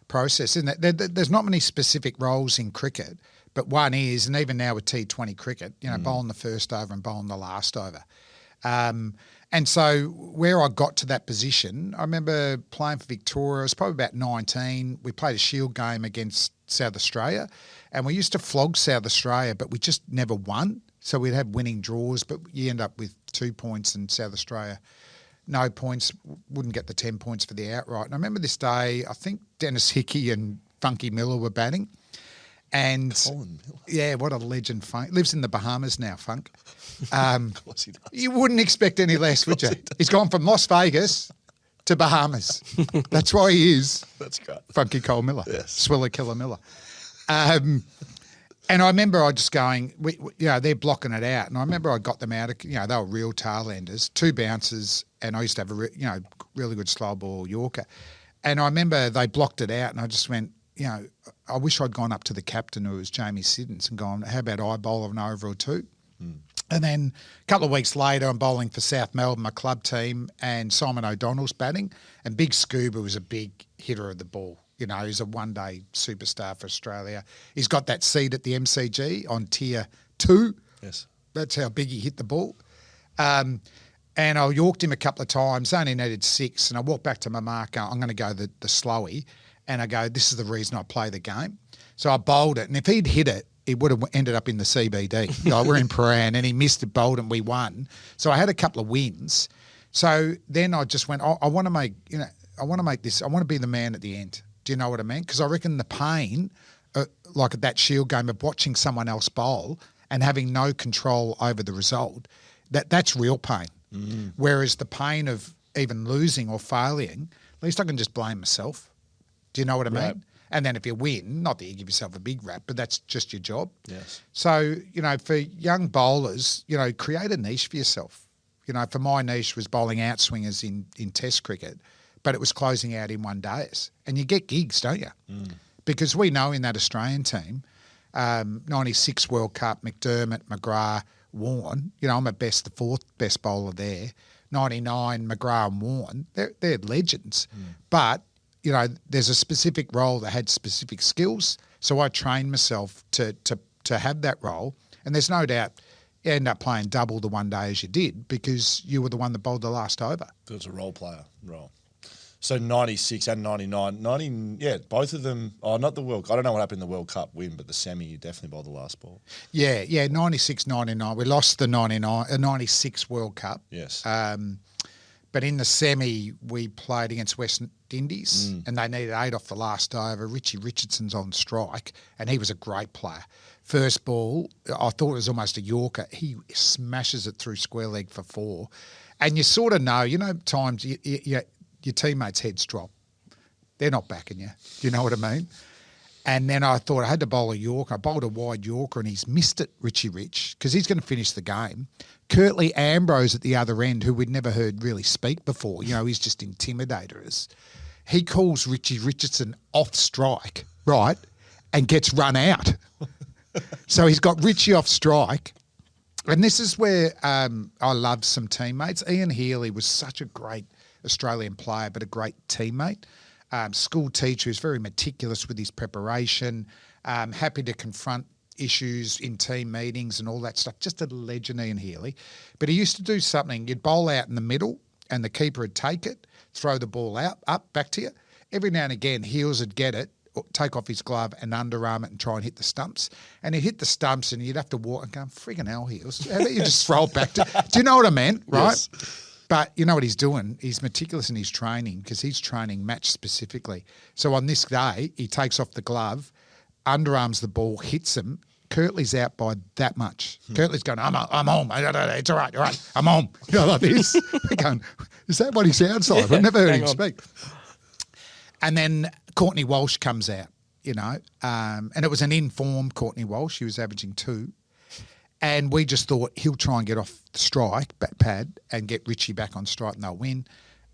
process, isn't it? There's not many specific roles in cricket, but one is, and even now with T20 cricket, you know, bowling the first over and bowling the last over. And so where I got to that position, I remember playing for Victoria. I was probably about 19. We played a shield game against South Australia, and we used to flog South Australia, but we just never won. So we'd have winning draws, but you end up with 2 points, and South Australia, no points, wouldn't get the 10 points for the outright. And I remember this day, I think Dennis Hickey and Funky Miller were batting, And Colin Miller. yeah, what a legend. Funk lives in the Bahamas now. Funk. Of course he does. You wouldn't expect any less, would you? He's gone from Las Vegas to Bahamas. That's why he is. That's great. Funky Cole Miller. Yes. Swiller Killer Miller. And I remember I just going, they're blocking it out. And I remember I got them out of, they were real tailenders, 2 bouncers, and I used to have a, really good slow ball Yorker. And I remember they blocked it out, and I just went, I wish I'd gone up to the captain, who was Jamie Siddons, and gone, how about I bowl an over or 2? And then a couple of weeks later, I'm bowling for South Melbourne, my club team, and Simon O'Donnell's batting. And Big Scuba was a big hitter of the ball. He's a one-day superstar for Australia. He's got that seat at the MCG on tier 2. Yes. That's how big he hit the ball. And I yorked him a couple of times, only needed 6. And I walked back to my marker, I'm going to go the slowie. And I go, this is the reason I play the game. So I bowled it. And if he'd hit it, it would have ended up in the CBD. We're in Paran, and he missed it, bowled, and we won. So I had a couple of wins. So then I just went, I want to make, I want to make this, I want to be the man at the end. Do you know what I mean? Because I reckon the pain, like at that Shield game of watching someone else bowl and having no control over the result, that's real pain. Whereas the pain of even losing or failing, at least I can just blame myself. Do you know what I mean? And then if you win, not that you give yourself a big rap, but that's just your job. Yes. So, for young bowlers, create a niche for yourself. For my niche was bowling outswingers in Test cricket, but it was closing out in 1 days. And you get gigs, don't you? Because we know in that Australian team, 96 World Cup, McDermott, McGrath, Warne, I'm at best the 4th best bowler there. 99, McGrath and Warne, they're legends. But there's a specific role that had specific skills. So I trained myself to have that role. And there's no doubt you end up playing double the 1 day as you did because you were the one that bowled the last over. So it's a role player role. So 96 and 99, both of them. Oh, not the World. I don't know what happened in the World Cup win, but the semi, you definitely bowled the last ball. Yeah, 96, 99. We lost the 96 World Cup. Yes. But in the semi, we played against West Indies, and they needed 8 off the last over. Richie Richardson's on strike, and he was a great player. First ball, I thought it was almost a Yorker. He smashes it through square leg for 4. And you sort of know, times your teammates' heads drop. They're not backing you. Do you know what I mean? And then I thought I had to bowl a Yorker. I bowled a wide Yorker, and he's missed it, Richie Rich, because he's going to finish the game. Curtly Ambrose at the other end, who we'd never heard really speak before, he's just intimidated us. He calls Richie Richardson off strike, right, and gets run out. So he's got Richie off strike. And this is where I loved some teammates. Ian Healy was such a great Australian player, but a great teammate. School teacher who's very meticulous with his preparation, happy to confront issues in team meetings and all that stuff. Just a legend, Ian Healy. But he used to do something. You'd bowl out in the middle and the keeper would take it, throw the ball out, up, back to you. Every now and again, Heels would get it, take off his glove and underarm it and try and hit the stumps. And he'd hit the stumps and you'd have to walk and go, friggin' hell, Heels. How about you just throw it back to... Do you know what I meant, right? Yes. But you know what he's doing? He's meticulous in his training because he's training match specifically. So on this day, he takes off the glove, underarms the ball, hits him. Curtly's out by that much. Curtly's going, I'm home. It's all right, I'm home. Like this. They're going, is that what he sounds like? I've never heard him speak. And then Courtney Walsh comes out, and it was an informed Courtney Walsh. He was averaging 2. And we just thought he'll try and get off the strike, bat pad, and get Richie back on strike and they'll win.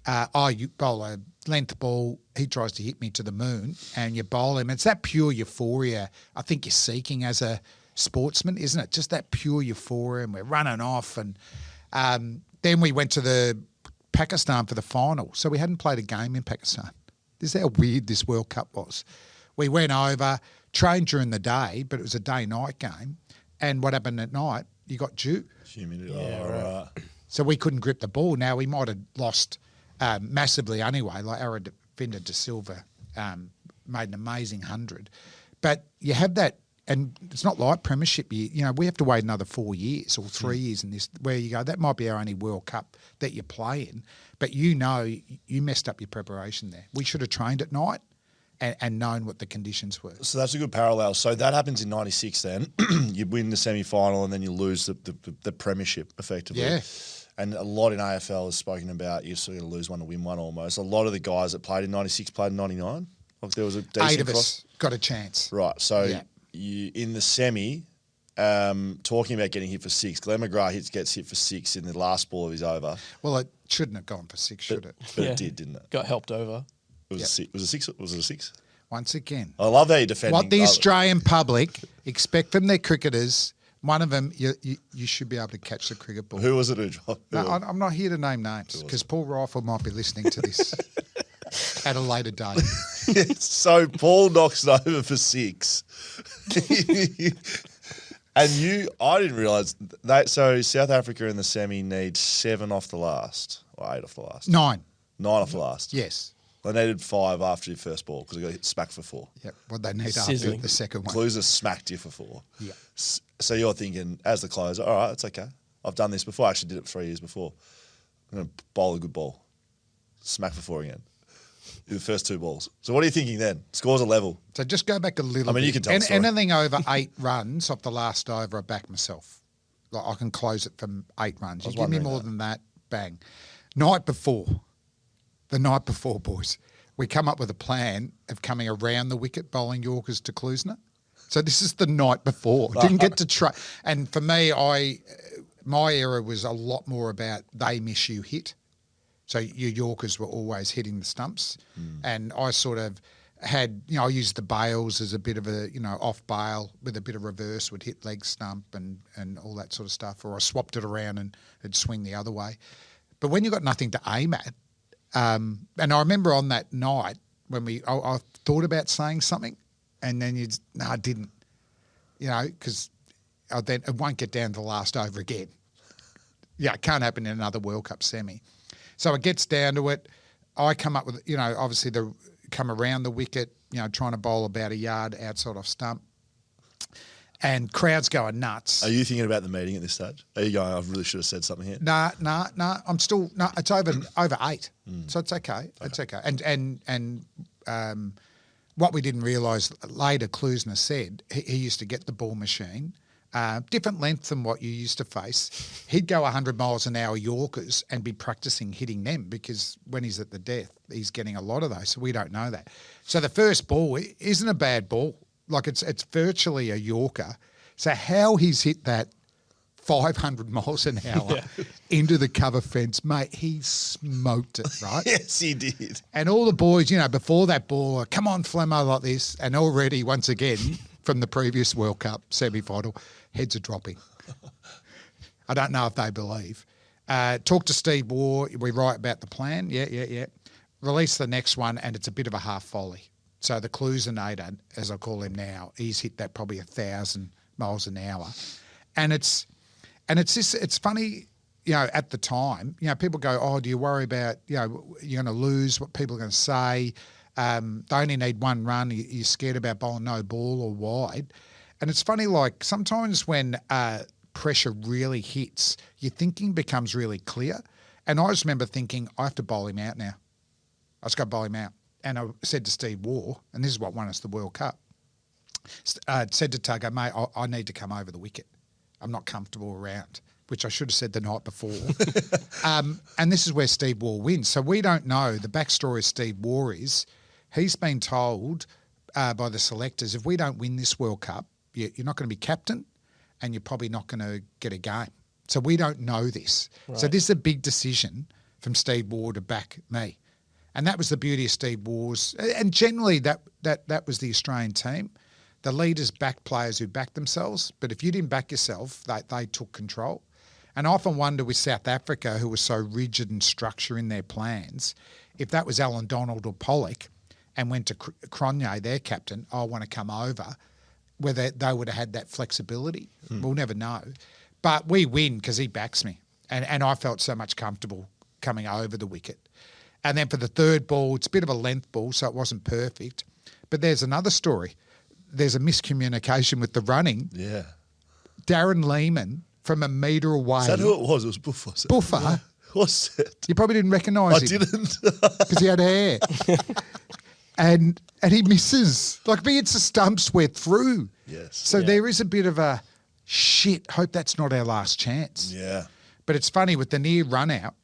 You bowl a length ball, he tries to hit me to the moon, and you bowl him. It's that pure euphoria I think you're seeking as a sportsman, isn't it? Just that pure euphoria, and we're running off. And then we went to the Pakistan for the final. So we hadn't played a game in Pakistan. This is how weird this World Cup was. We went over, trained during the day, but it was a day-night game. And what happened at night? You got dew. Humidity. Yeah, right. So we couldn't grip the ball. Now, we might have lost massively anyway. Like Aravinda De Silva made an amazing 100. But you have that, and it's not like premiership. We have to wait another 4 years or 3 years in this, where you go, that might be our only World Cup that you play in. But you messed up your preparation there. We should have trained at night. and known what the conditions were. So that's a good parallel. So that happens in '96. Then you win the semi-final and then you lose the premiership effectively. Yeah. And a lot in AFL has spoken about you're sort of going to lose one to win one almost. A lot of the guys that played in '96 played in '99. Like there was a decent 8 of us got a chance. Right. So Yeah. you in the semi, talking about getting hit for 6. Glenn McGrath gets hit for 6 in the last ball of his over. Well, it shouldn't have gone for 6, should it? But it did, didn't it? Got helped over. It was a 6. Was it 6? Was it a 6? Once again. I love how you're defending. What the Australian public expect from their cricketers, one of them, you should be able to catch the cricket ball. Who was it who dropped? No, I'm not here to name names because Paul Rifle might be listening to this at a later date. So Paul knocks it over for 6. And I didn't realise that. So South Africa in the semi needs 7 off the last, or 8 off the last. 9. 9 off the last. Yes. They needed 5 after your first ball because they got hit smacked for 4. Yep. What they need Sizzling. after the second one. Cluser smacked you for 4. Yeah. So you're thinking, as the closer, all right, it's okay. I've done this before. I actually did it 3 years before. I'm going to bowl a good ball. Smack for 4 again. The first 2 balls. So what are you thinking then? Scores a level. So just go back a little bit. You can tell the story. Anything over 8 runs off the last over, I back myself. Like I can close it from 8 runs. You give me more than that, bang. The night before, boys, we come up with a plan of coming around the wicket, bowling Yorkers to Klusner. So this is the night before. Didn't get to try. And for me, my era was a lot more about they miss you hit. So your Yorkers were always hitting the stumps. And I sort of had, I used the bails as a bit of a, off bail with a bit of reverse, would hit leg stump and all that sort of stuff. Or I swapped it around and it'd swing the other way. But when you've got nothing to aim at, and I remember on that night when I thought about saying something and then I didn't, because then it won't get down to the last over again. Yeah, it can't happen in another World Cup semi. So it gets down to it. I come up with, obviously come around the wicket, trying to bowl about a yard outside off stump. And crowds going nuts. Are you thinking about the meeting at this stage? Are you going, I really should have said something here? No. I'm still, it's over 8. So it's okay. It's okay. And what we didn't realise later, Klusner said, he used to get the ball machine, different length than what you used to face. He'd go 100 miles an hour Yorkers and be practising hitting them because when he's at the death, he's getting a lot of those. So we don't know that. So the first ball isn't a bad ball. Like it's virtually a Yorker. So how he's hit that 500 miles an hour into the cover fence, mate, he smoked it, right? Yes, he did. And all the boys, before that ball, come on, Flemmo, like this. And already, once again, from the previous World Cup semi-final, heads are dropping. I don't know if they believe. Talk to Steve Waugh. We write about the plan. Yeah. Release the next one, and it's a bit of a half volley. So the Klusinator, as I call him now, he's hit that probably 1,000 miles an hour. And it's funny, at the time, people go, oh, do you worry about, you're going to lose, what people are going to say? They only need 1 run. You're scared about bowling no ball or wide. And it's funny, like sometimes when pressure really hits, your thinking becomes really clear. And I just remember thinking, I have to bowl him out now. I just got to bowl him out. And I said to Steve Waugh, and this is what won us the World Cup, said to Tugger, mate, I need to come over the wicket. I'm not comfortable around, which I should have said the night before. And this is where Steve Waugh wins. So we don't know. The backstory of Steve Waugh is he's been told by the selectors, if we don't win this World Cup, you're not going to be captain and you're probably not going to get a game. So we don't know this. Right. So this is a big decision from Steve Waugh to back me. And that was the beauty of Steve Waugh's. And generally that was the Australian team. The leaders backed players who backed themselves. But if you didn't back yourself, they took control. And I often wonder with South Africa, who was so rigid in structure in their plans, if that was Alan Donald or Pollock and went to Cronje, their captain, I want to come over, whether they would have had that flexibility. We'll never know. But we win because he backs me. And I felt so much comfortable coming over the wicket. And then for the third ball, it's a bit of a length ball, so it wasn't perfect. But there's another story. There's a miscommunication with the running. Yeah. Darren Lehman from a metre away. Is that who it was? It was Buffer. Buffer. Yeah. Was it? You probably didn't recognise him. I didn't. Because he had hair. And and he misses. Like, he hits the stumps, we're through. Yes. So there is a bit of a shit, hope that's not our last chance. Yeah. But it's funny, with the near run out,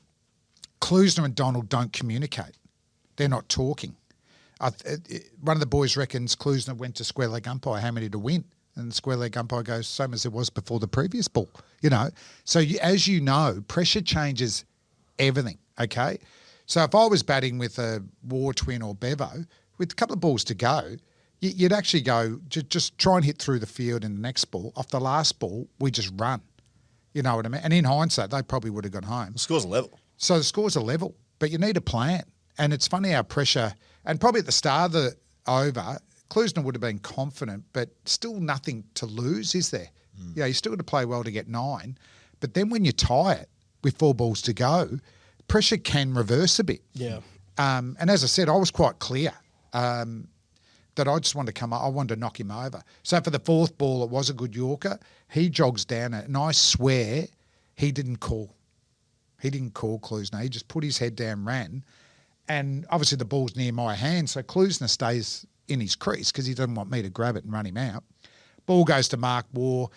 Klusner and Donald don't communicate. They're not talking. One of the boys reckons Klusner went to square leg umpire, how many to win? And the square leg umpire goes, same as it was before the previous ball, you know. So as you know, pressure changes everything, okay? So if I was batting with a War Twin or Bevo, with a couple of balls to go, you'd actually go, just try and hit through the field in the next ball. Off the last ball, we just run. You know what I mean? And in hindsight, they probably would have gone home. The scores are level. So the scores are level, but you need a plan. And it's funny how pressure, and probably at the start of the over, Klusner would have been confident, but still nothing to lose, is there? You still got to play well to get 9. But then when you tie it with 4 balls to go, pressure can reverse a bit. Yeah. And as I said, I was quite clear that I just wanted to come up. I wanted to knock him over. So for the 4th ball, it was a good Yorker. He jogs down it, and I swear he didn't call. He didn't call Klusner. He just put his head down, ran. And obviously the ball's near my hand, so Klusner stays in his crease because he doesn't want me to grab it and run him out. Ball goes to Mark Waugh.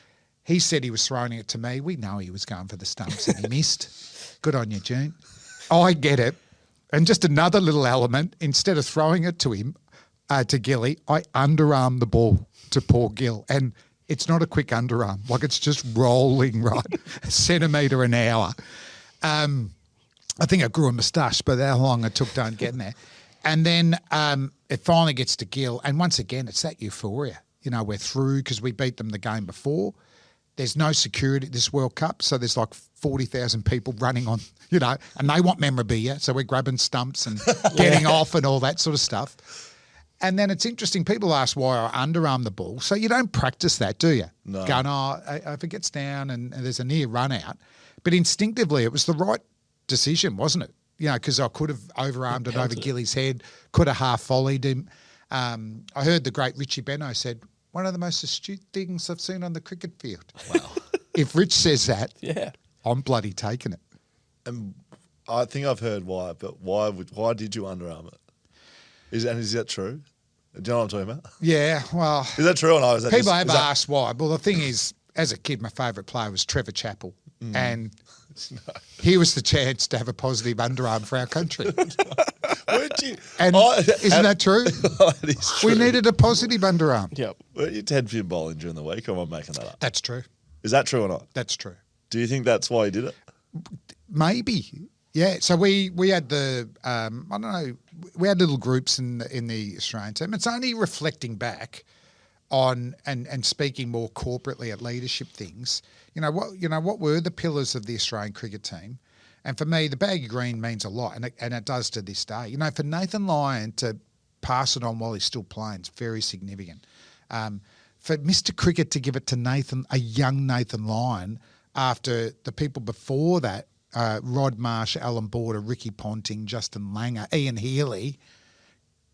He said he was throwing it to me. We know he was going for the stumps and he missed. Good on you, June. I get it. And just another little element, instead of throwing it to him, to Gilly, I underarm the ball to poor Gill. And it's not a quick underarm. Like, it's just rolling, right? A centimetre an hour. I think I grew a moustache, but how long it took don't get in there. And then it finally gets to Gill. And once again, it's that euphoria. You know, we're through because we beat them the game before. There's no security at this World Cup, so there's like 40,000 people running on, you know, and they want memorabilia, so we're grabbing stumps and getting off and all that sort of stuff. And then it's interesting, people ask why I underarm the ball. So you don't practice that, do you? No. Going, if it gets down and there's a near run out. But instinctively, it was the right decision, wasn't it? You know, because I could have overarmed it over Gilly's head, could have half volleyed him. I heard the great Richie Benno said, one of the most astute things I've seen on the cricket field. Wow. If Rich says that, I'm bloody taking it. And I think I've heard why, but why did you underarm it? Is that true? Do you know what I'm talking about? Yeah, well. Is that true or not? People have asked why. Well, the thing is, as a kid, my favourite player was Trevor Chappell. And he was the chance to have a positive underarm for our country. Weren't you? And isn't that true? That is true. We needed a positive underarm. Yep. Weren't you 10-pin bowling during the week, or am I making that up? That's true. Is that true or not? That's true. Do you think that's why he did it? Maybe. Yeah. So we had the I don't know, we had little groups in the Australian team. It's only reflecting back on and speaking more corporately at leadership things. What were the pillars of the Australian cricket team? And for me, the baggy green means a lot, and it does to this day. You know, for Nathan Lyon to pass it on while he's still playing is very significant. For Mr. Cricket to give it to Nathan, a young Nathan Lyon, after the people before that, Rod Marsh, Alan Border, Ricky Ponting, Justin Langer, Ian Healy.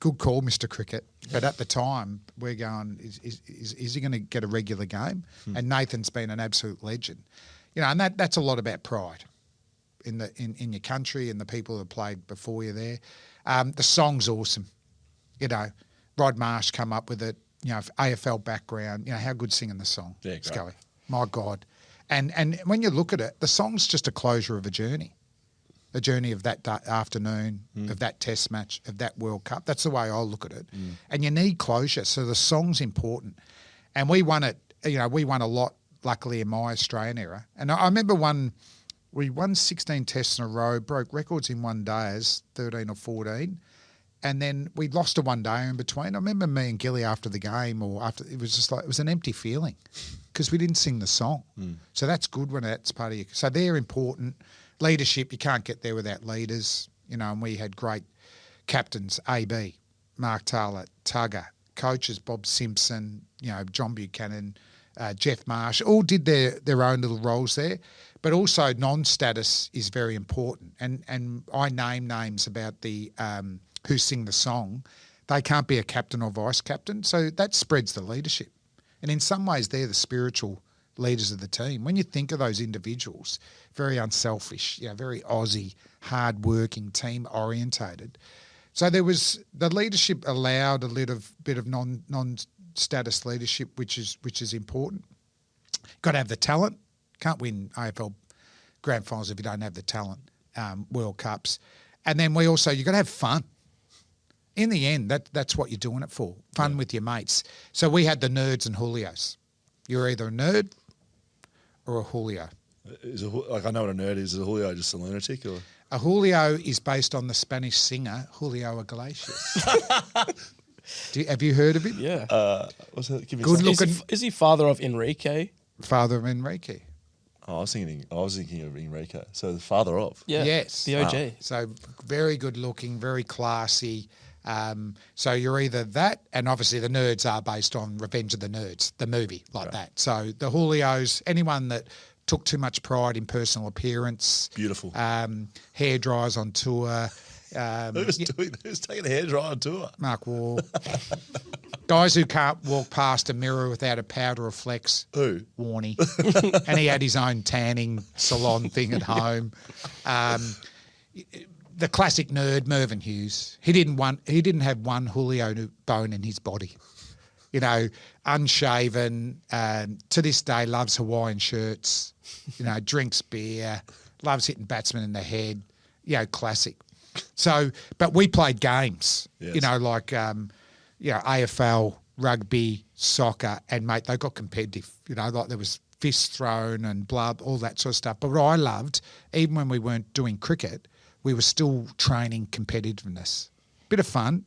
Good call, Mr. Cricket. But at the time, we're going, is he going to get a regular game? And Nathan's been an absolute legend. You know, and that's a lot about pride in your country and the people that played before you there. The song's awesome. You know, Rod Marsh come up with it, you know, AFL background. You know, how good singing the song. Yeah, great. Scully. My God. And when you look at it, the song's just a closure of a journey of that afternoon, of that test match, of that World Cup. That's the way I look at it. And you need closure. So the song's important. And we won it, you know, we won a lot, luckily, in my Australian era. And I remember we won 16 tests in a row, broke records in one day as 13 or 14. And then we lost a one day in between. I remember me and Gilly after the game it was just like, it was an empty feeling because we didn't sing the song. So that's good when that's part of you. So they're important. Leadership, you can't get there without leaders, you know, and we had great captains, AB, Mark Taylor, Tugger, coaches, Bob Simpson, you know, John Buchanan, Jeff Marsh, all did their own little roles there. But also non-status is very important. And I name names about the who sing the song. They can't be a captain or vice captain, so that spreads the leadership. And in some ways, they're the spiritual leaders of the team. When you think of those individuals, very unselfish, you know, very Aussie, hard-working, team-orientated, So there was the leadership allowed a little bit of non-status leadership, which is important. Got to have the talent. Can't win AFL grand finals if you don't have the talent. World Cups, and then you got to have fun. In the end, that's what you're doing it for. Fun with your mates. So we had the nerds and Julios. You're either a nerd or a Julio. I know what a nerd is. Is a Julio just a lunatic or? A Julio is based on the Spanish singer Julio Iglesias. Have you heard of him? Yeah. What's that? Give me Good some- look. Is he father of Enrique? Father of Enrique. Oh, I was thinking of Enrique. So the father of. Yeah. Yes. The OG. So very good looking, very classy. So you're either that, and obviously the nerds are based on Revenge of the Nerds, the movie, like that. So the Julios, anyone that took too much pride in personal appearance. Beautiful. Hair dryers on tour. Who's taking a hairdryer on tour? Mark Wall. Guys who can't walk past a mirror without a powder reflex. Who? Warnie. And he had his own tanning salon thing at home. The classic nerd, Merv Hughes. He didn't have one Julio bone in his body. You know, unshaven, to this day loves Hawaiian shirts, drinks beer, loves hitting batsmen in the head, classic. So, but we played games, Yes. like, AFL, rugby, soccer, and mate, they got competitive, like there was fists thrown and blood, all that sort of stuff. But what I loved, even when we weren't doing cricket, we were still training competitiveness. Bit of fun,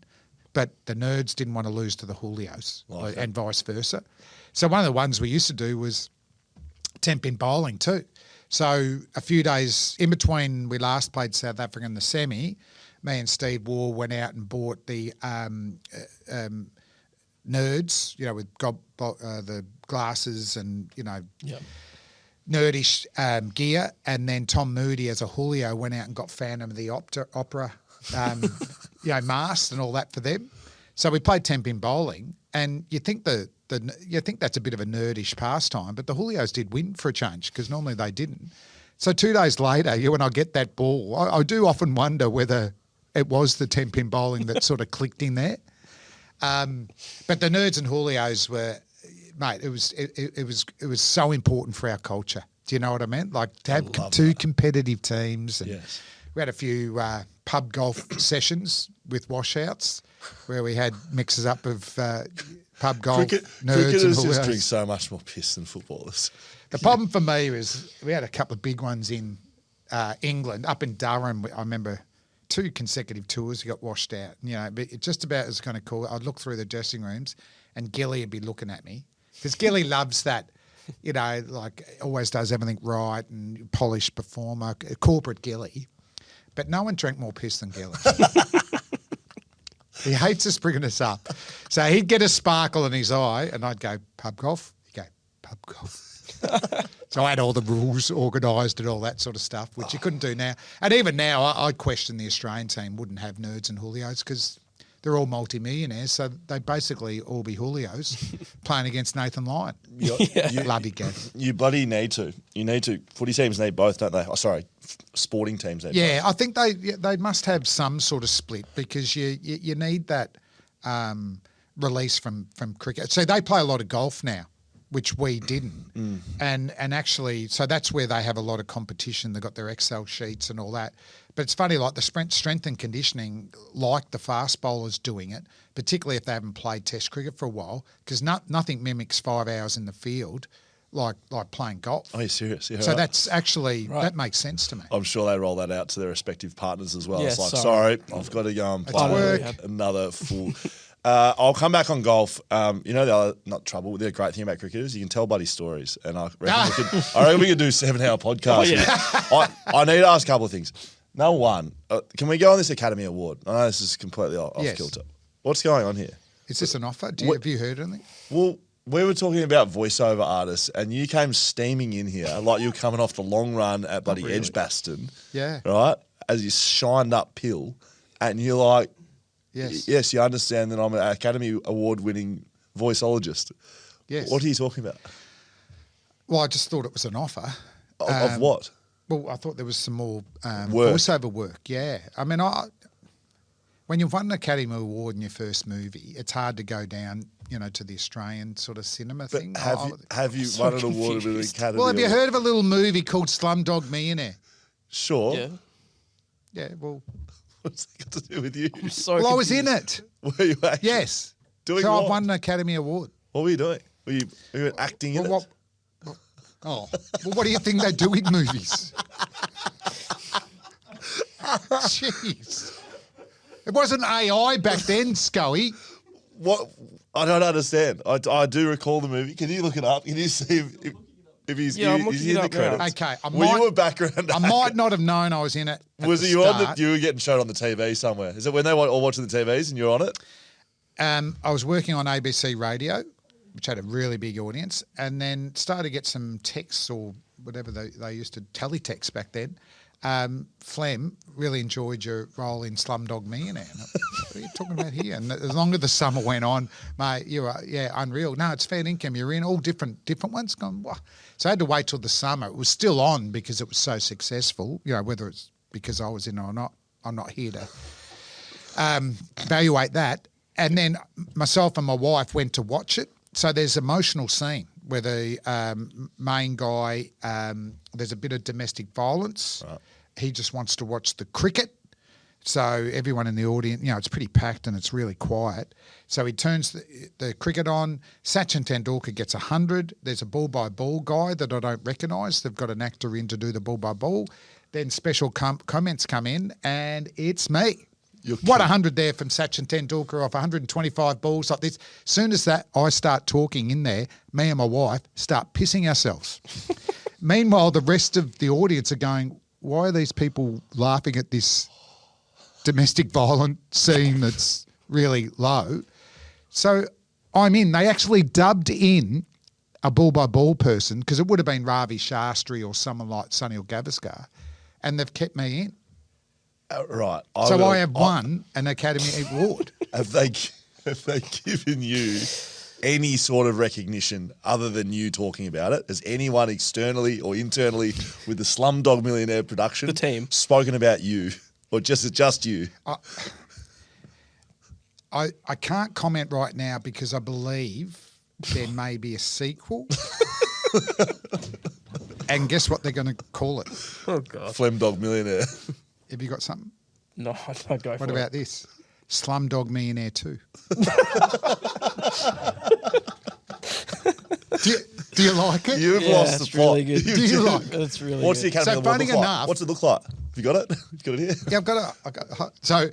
but the nerds didn't want to lose to the Julios and vice versa. So one of the ones we used to do was 10-pin bowling too. So a few days in between we last played South Africa in the semi, me and Steve Waugh went out and bought the nerds, with the glasses and, nerdish gear. And then Tom Moody as a Julio went out and got Phantom of the Opera, masked and all that for them. So we played 10-pin bowling, and you think you think that's a bit of a nerdish pastime, but the Julios did win for a change because normally they didn't. So 2 days later, when I get that ball, I do often wonder whether it was the 10-pin bowling that sort of clicked in there. But the nerds and Julios were, mate, it was so important for our culture. Do you know what I meant? Like to have two competitive teams. And Yes. we had a few pub golf sessions with washouts where we had mixes up of pub golf, nerds and Cricketers just Julios. drink so much more piss than footballers. The problem for me was we had a couple of big ones in England, up in Durham. I remember 2 consecutive tours, we got washed out. But it just about as kind of cool. I'd look through the dressing rooms and Gilly would be looking at me because Gilly loves that, like always does everything right and polished performer, corporate Gilly. But no one drank more piss than Gilly. He hates us bringing us up. So he'd get a sparkle in his eye and I'd go, pub golf? He'd go, pub golf. So I had all the rules organised and all that sort of stuff, which you couldn't do now. And even now, I question the Australian team wouldn't have nerds and Julios because they're all multi-millionaires, so they'd basically all be Julios playing against Nathan Lyon. Love you, Gav. You bloody need to. You need to. Footy teams need both, don't they? Oh, sorry, sporting teams need both. Yeah, I think they must have some sort of split because you need that release from cricket. So they play a lot of golf now, which we didn't. And actually, so that's where they have a lot of competition. They've got their Excel sheets and all that. But it's funny, like the strength and conditioning, like the fast bowlers doing it, particularly if they haven't played Test cricket for a while, because nothing mimics 5 hours in the field like playing golf. Oh, you're serious? Yeah, So right. that's actually, that makes sense to me. I'm sure they roll that out to their respective partners as well. Yeah, It's like, sorry. I've got to go and It's play work. another full. I'll come back on golf. The other, not trouble, the great thing about cricketers, you can tell buddy stories. And I reckon we could do a 7-hour podcast. I need to ask a couple of things. Number one, can we go on this Academy Award? I know this is completely off kilter. What's going on here? Is this an offer? Have you heard anything? Well, we were talking about voiceover artists, and you came steaming in here like you were coming off the long run at bloody Edgbaston. Yeah. Right? As you shined up pill, and you're like, yes, you understand that I'm an Academy Award winning voiceologist. Yes. What are you talking about? Well, I just thought it was an offer. Of what? Well, I thought there was some more voiceover work. Yeah. I mean, when you've won an Academy Award in your first movie, it's hard to go down, to the Australian sort of cinema But thing. have you won an award with an Academy? Well, have you Award? heard of a little movie called Slumdog Millionaire? Sure. Yeah. Yeah, well, What's that got to do with you? I'm so I was in confused. it. Were you actually Yes. doing So what? I've won an Academy Award. What were you doing? Were you acting in it? Well, what do you think they do in movies? Jeez. It wasn't AI back then, Scully. What? I don't understand. I do recall the movie. Can you look it up? Can you see if he's Yeah, I'm is looking he it in the up now. credits? Okay, Were you a background I actor? might not have known I was in it. Was it you on the? You were getting shown on the TV somewhere. Is it when they were all watching the TVs and you're on it? I was working on ABC Radio, which had a really big audience, and then started to get some texts or whatever they used to teletext back then. Flem, really enjoyed your role in Slumdog Millionaire. What are you talking about here? And as long as the summer went on, mate, you were, unreal. No, it's fair income. You're in all different ones. Gone, wow. So I had to wait till the summer. It was still on because it was so successful. Whether it's because I was in it or not, I'm not here to evaluate that. And then myself and my wife went to watch it. So there's an emotional scene where the main guy, there's a bit of domestic violence. Right. He just wants to watch the cricket. So everyone in the audience, it's pretty packed and it's really quiet. So he turns the cricket on. Sachin Tendulkar gets 100. There's a ball-by-ball guy that I don't recognise. They've got an actor in to do the ball-by-ball. Then special comments come in and it's me. What 100 there from Sachin Tendulkar off 125 balls like this. As soon as I start talking in there, me and my wife start pissing ourselves. Meanwhile, the rest of the audience are going, why are these people laughing at this domestic violence scene that's really low? So I'm in. They actually dubbed in a ball-by-ball person because it would have been Ravi Shastri or someone like Sunil Gavaskar, and they've kept me in. Right. I have won an Academy Award. Have they given you any sort of recognition other than you talking about it? Has anyone externally or internally with the Slumdog Millionaire production, the team, spoken about you, or just you? I can't comment right now because I believe there may be a sequel. And guess what they're going to call it? Oh God, Flemdog Millionaire. Have you got something? No, I don't go for it. What about this? Slumdog Millionaire 2. Do you like it? You've lost the plot. Really good. Do you like it? It's really What's the good. Academy So Award funny look like? enough- What's it look like? Have you got it? You got it here? Yeah, I've got it. So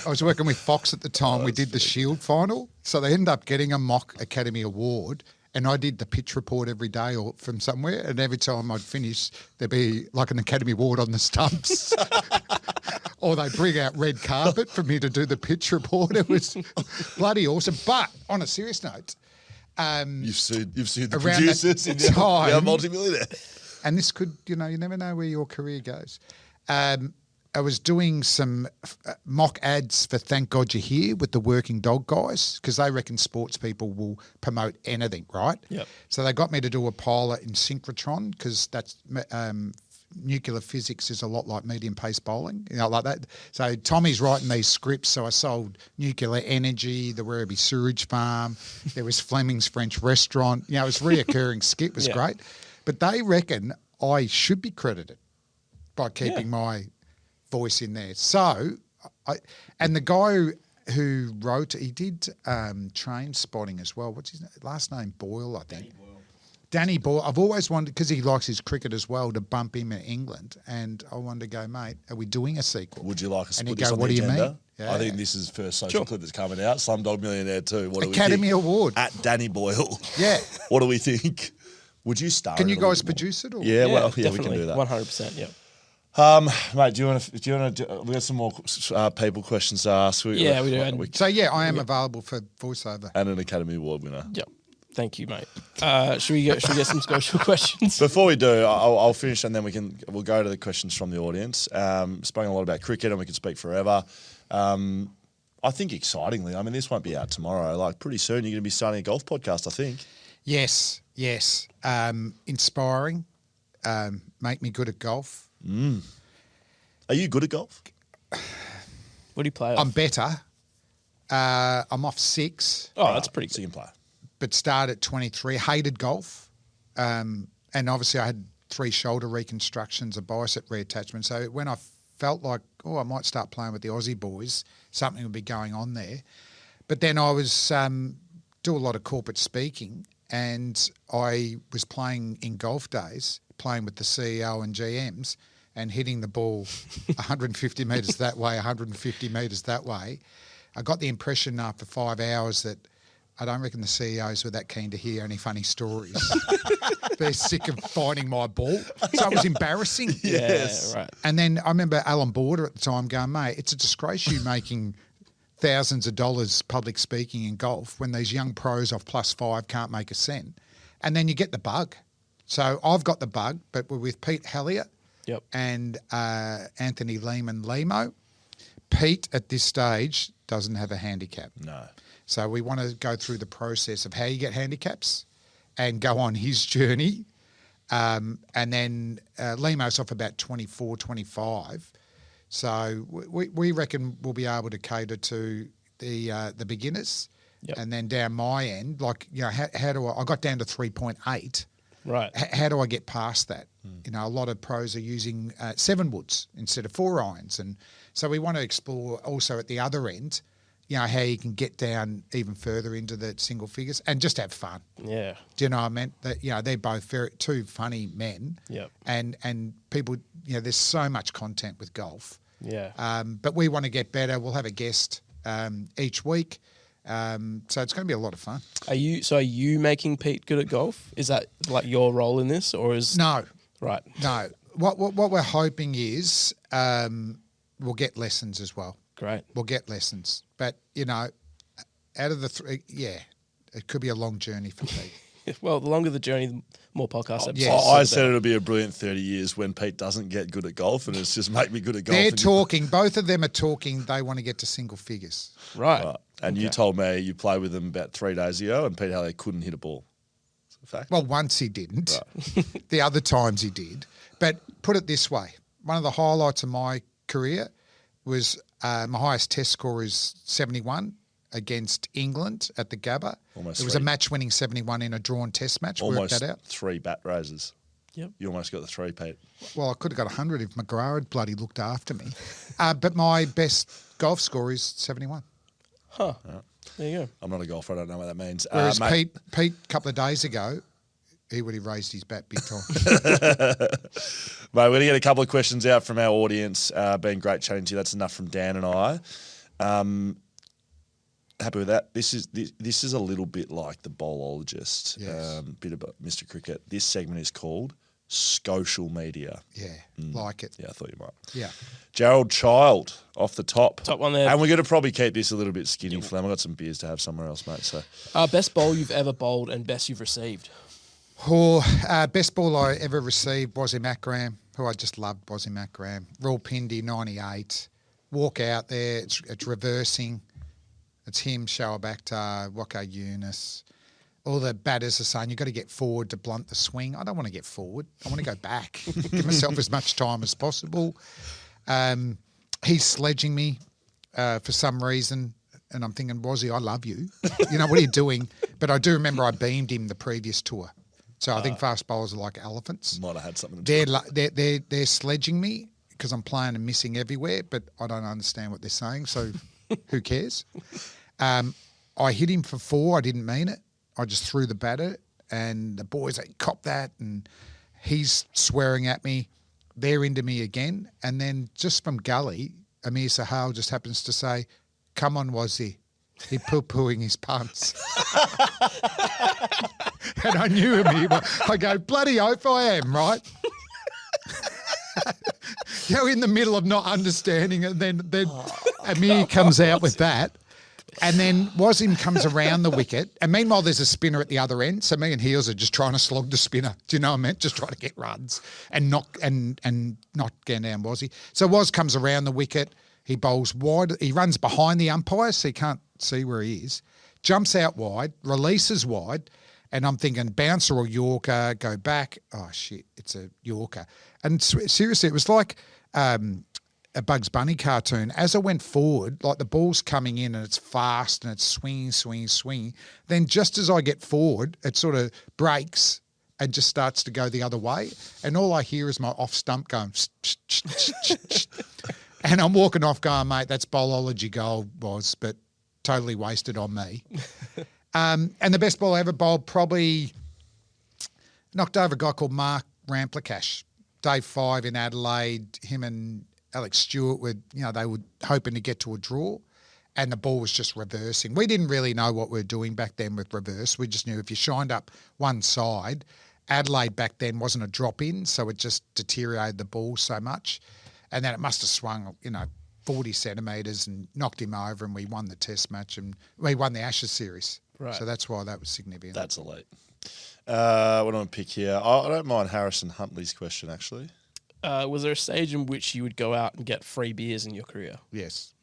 I was working with Fox at the time. We did the Shield final. So they ended up getting a mock Academy Award. And I did the pitch report every day or from somewhere. And every time I'd finish, there'd be like an Academy Award on the stumps. Or they bring out red carpet for me to do the pitch report. It was bloody awesome. But on a serious note, You've sued the around producers that and time- you're a multimillionaire. and this could, you never know where your career goes. I was doing some mock ads for Thank God You're Here with the Working Dog guys because they reckon sports people will promote anything, right? Yep. So they got me to do a pilot in synchrotron because that's nuclear physics is a lot like medium-pace bowling, like that. So Tommy's writing these scripts, so I sold nuclear energy, the Werribee Sewage Farm, there was Fleming's French Restaurant. It was a reoccurring skit, was great. But they reckon I should be credited by keeping my voice in there. So, and the guy who wrote, he did Train Spotting as well. What's his name? Last name Boyle, I think. Danny Boyle. I've always wanted, because he likes his cricket as well, to bump him in England. And I wanted to go, mate, are we doing a sequel? Would you like us to And put he'd this go, on what the do you agenda? mean? Yeah. I think this is the first social clip that's coming out. Slumdog Millionaire 2. What do we think? Academy Award. At Danny Boyle. Yeah. What do we think? Would you star? Can in you it a little guys bit more? produce it? Or? Yeah, well, we definitely. can do that. 100%. Yeah. Mate, do you want to? We got some more people questions to ask. We do. So, I am available for voiceover. And an Academy Award winner. Yep. Thank you, mate. Should we get some social questions? Before we do, I'll finish and then we'll go to the questions from the audience. Spoken a lot about cricket and we could speak forever. I think excitingly, this won't be out tomorrow. Like pretty soon, you're going to be starting a golf podcast. I think. Yes. Inspiring. Make me good at golf. Are you good at golf? What do you play? I'm off? better. I'm off 6. Oh, that's pretty So good. you can play. But started at 23. Hated golf. And obviously I had 3 shoulder reconstructions, a bicep reattachment. So when I felt like, I might start playing with the Aussie boys, something would be going on there. But then I was do a lot of corporate speaking, and I was playing in golf days, playing with the CEO and GMs and hitting the ball 150 metres that way, 150 metres that way. I got the impression after 5 hours that I don't reckon the CEOs were that keen to hear any funny stories. They're sick of finding my ball. So it was embarrassing. Yes. Yeah, right. And then I remember Alan Border at the time going, mate, it's a disgrace you making thousands of dollars public speaking in golf when these young pros off +5 can't make a cent. And then you get the bug. So I've got the bug, but we're with Pete Hellier Yep. and Anthony Lehman-Lemo. Pete, at this stage, doesn't have a handicap. No. So we want to go through the process of how you get handicaps and go on his journey. And then Lemo's off about 24, 25. So we reckon we'll be able to cater to the beginners. Yep. And then down my end, like, how do I got down to 3.8. Right. How do I get past that? A lot of pros are using 7 woods instead of 4 irons. And so we want to explore also at the other end, how you can get down even further into the single figures and just have fun. Yeah. Do you know what I mean? That, they're both two funny men. Yep. And people, there's so much content with golf. Yeah. But we want to get better. We'll have a guest each week. So it's going to be a lot of fun. Are you making Pete good at golf? Is that like your role in this, or is No. right? No. What we're hoping is we'll get lessons as well. Great. We'll get lessons. But, out of the 3, it could be a long journey for Pete. Well, the longer the journey, the more podcast episodes. Yes. I said it'll be a brilliant 30 years when Pete doesn't get good at golf, and it's just make me good at golf. They're and talking, both of them are talking, they want to get to single figures. Right. Right. And you told me you played with them about 3 days ago, and Pete Hellier couldn't hit a ball. Is that a fact? Well, once he didn't. The other times he did. But put it this way, one of the highlights of my career was my highest test score is 71 against England at the Gabba. Almost It was a 3. match-winning 71 in a drawn test match. Worked Almost that out. 3 bat raises. Yep. You almost got the 3, Pete. Well, I could have got 100 if McGrath had bloody looked after me. But my best golf score is 71. Huh. There you go. I'm not a golfer. I don't know what that means. Whereas Mate, Pete, a couple of days ago, he would have raised his bat big time. we're going to get a couple of questions out from our audience. Been great chatting to you. That's enough from Dan and I. Happy with that. This is a little bit like the bowlologist. Yes. Bit about Mr. Cricket. This segment is called Social Media. Yeah, like it. Yeah, I thought you might. Yeah. Gerald Child off the top. Top one there. And we're going to probably keep this a little bit skinny, Flem. I've got some beers to have somewhere else, mate. So Best bowl you've ever bowled and best you've received. Best ball I ever received, Wazzy Macram, who I just loved, Wazzy Macram. Rawalpindi, 98. Walk out there, it's reversing. It's him, Shoaib Akhtar, Waka Yunus. All the batters are saying, you've got to get forward to blunt the swing. I don't want to get forward. I want to go back. Give myself as much time as possible. He's sledging me for some reason. And I'm thinking, Wazzy, I love you. What are you doing? But I do remember I beamed him the previous tour. So I think fast bowlers are like elephants. might have had something to do. They're sledging me because I'm playing and missing everywhere, but I don't understand what they're saying, so who cares? I hit him for 4. I didn't mean it. I just threw the batter, and the boys, they cop that, and he's swearing at me. They're into me again. And then just from gully, Amir Sahal just happens to say, come on, Wazzy. He poo-pooing his punts. And I knew him. I go, bloody oath I am, right? In the middle of not understanding it, then Amir comes out with that. And then Wasim comes around the wicket. And meanwhile, there's a spinner at the other end. So me and Heels are just trying to slog the spinner. Do you know what I mean? Just trying to get runs and not get down Wazzy. So Waz comes around the wicket. He bowls wide. He runs behind the umpire, so he can't see where he is. Jumps out wide, releases wide. And I'm thinking bouncer or Yorker, go back. Oh, shit, it's a Yorker. And seriously, it was like a Bugs Bunny cartoon. As I went forward, like the ball's coming in and it's fast and it's swinging. Then just as I get forward, it sort of breaks and just starts to go the other way. And all I hear is my off stump going, and I'm walking off going, mate, that's bowlology gold was, but totally wasted on me. And the best ball I ever bowled probably knocked over a guy called Mark Ramplikash. Day 5 in Adelaide, him and Alex Stewart were, they were hoping to get to a draw, and the ball was just reversing. We didn't really know what we were doing back then with reverse. We just knew if you shined up one side, Adelaide back then wasn't a drop-in, so it just deteriorated the ball so much. And then it must have swung, 40 centimetres and knocked him over, and we won the test match and we won the Ashes series. Right. So that's why that was significant. That's elite. What do I pick here? I don't mind Harrison Huntley's question, actually. Was there a stage in which you would go out and get free beers in your career? Yes.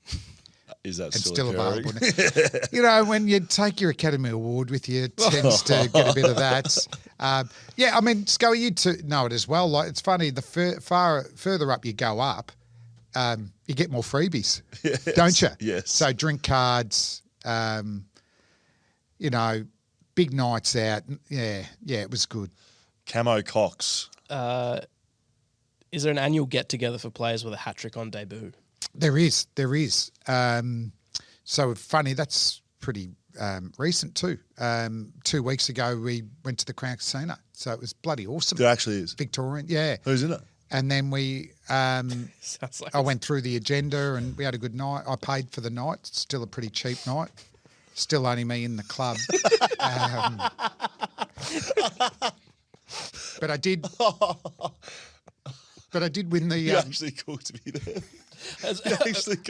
Is that It's still occurring? available. When you take your Academy Award with you, it tends to get a bit of that. Scully, you two know it as well. Like, it's funny, the further up you go up, you get more freebies, don't you? Yes. So drink cards, big nights out. Yeah, it was good. Camo Cox. Is there an annual get-together for players with a hat-trick on debut? There is. So funny, that's pretty recent too. 2 weeks ago, we went to the Crown Casino. So it was bloody awesome. There actually is. Victorian, yeah. Who's in it? And then Sounds like I went through the agenda and we had a good night. I paid for the night. It's still a pretty cheap night. Still only me in the club. But I did. But I did win the. You actually cooked me there.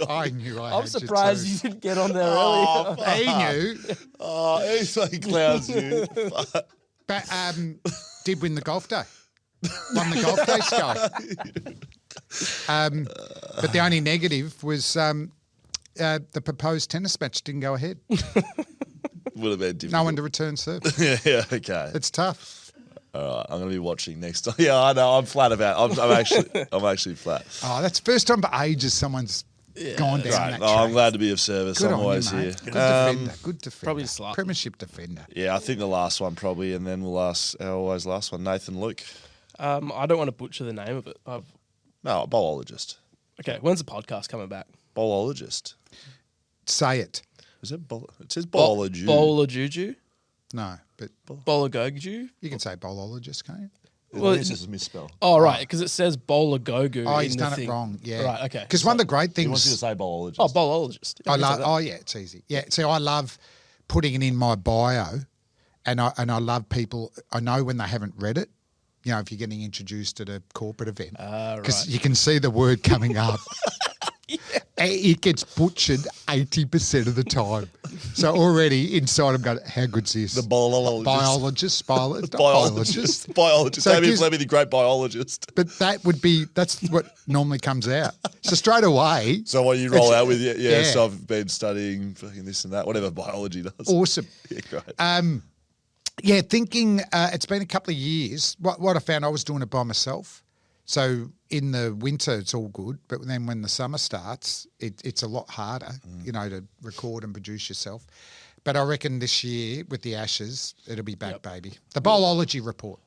I knew I I'm had surprised you didn't get on there earlier. He knew. Oh, he's like clowns you. But did win the golf day. Won the golf day, Sky. But the only negative was the proposed tennis match didn't go ahead. Would have been difficult. No one to return service. yeah, okay. It's tough. All right, I'm going to be watching next time. Yeah, I know. I'm flat about. I'm actually flat. Oh, that's the first time for ages someone's gone down that Oh, I'm track. glad to be of service. Good I'm on always you, here. mate. Good defender. Good defender. Probably slut. Premiership defender. Yeah, I think the last one probably, and then we'll ask our always last one, Nathan Luke. I don't want to butcher the name of it. No, bowlologist. Okay, when's the podcast coming back? Bowlologist. Say it. Is it? It says bowlology. Bowler Juju? No, but Bowler Gogu? you can say bowlologist, can't you? Well, this is a misspell. Oh, right, because it says Bowler Gogu. Oh, he's in the done it thing. wrong. Yeah. Right, okay. Because one of the great He wants you to things. say bowlologist. Oh, bowlologist. I love. Oh, yeah, it's easy. Yeah. See, I love putting it in my bio, and I love people. I know when they haven't read it. If you're getting introduced at a corporate event, because you can see the word coming up. It gets butchered 80% of the time. So already inside I'm going, how good's this? The bowlologist. Biologist. Biologist. So Damien gives- Fleming, the great biologist. But that's what normally comes out. So straight away, So what you roll out with, yeah. so I've been studying fucking this and that, whatever biology does. awesome. Yeah, great. Thinking it's been a couple of years. What I found, I was doing it by myself. So in the winter, it's all good. But then when the summer starts, it's a lot harder, to record and produce yourself. But I reckon this year with the Ashes, it'll be back, baby. The Bowlology Report.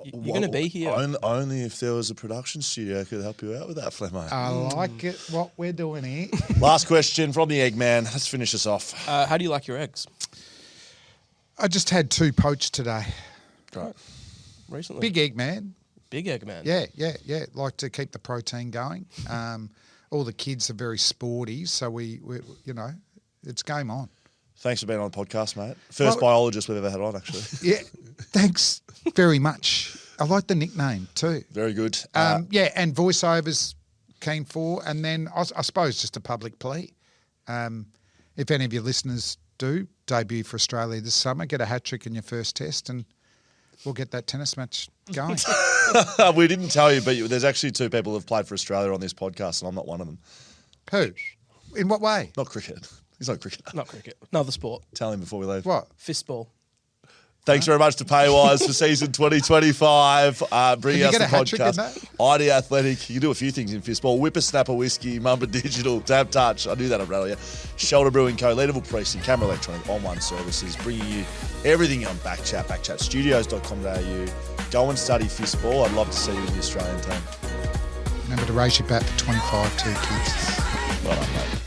You're going to be here. Only if there was a production studio could help you out with that, Flemmo. I like it, what we're doing here. Last question from the Eggman. Let's finish this off. How do you like your eggs? I just had 2 poached today. Right. Recently? Big egg, man. Big egg, man. Yeah. Like to keep the protein going. All the kids are very sporty, so we it's game on. Thanks for being on the podcast, mate. First biologist we've ever had on, actually. Yeah, thanks very much. I like the nickname too. Very good. And voiceovers keen for, and then I suppose just a public plea. If any of your listeners do debut for Australia this summer, get a hat-trick in your first test and we'll get that tennis match going. We didn't tell you, but there's actually 2 people who've played for Australia on this podcast, and I'm not one of them. Who? In what way? Not cricket. He's not cricket. Not cricket. Another sport. Tell him before we leave. What? Fistball. Thanks very much to Paywise for season 2025. Bringing us get the a hat trick in podcast. ID Athletic. You can do a few things in fistball. Whippersnapper Whisky, Mamba Digital, TABtouch. I knew that umbrella. Shoulder Brewing Co, Leadable Precinct, Camera Electronic, On-One Services, bringing you everything on BackChat, backchatstudios.com.au. Go and study fistball. I'd love to see you in the Australian team. Remember to raise your bat for 25 2 kids. Well done, mate.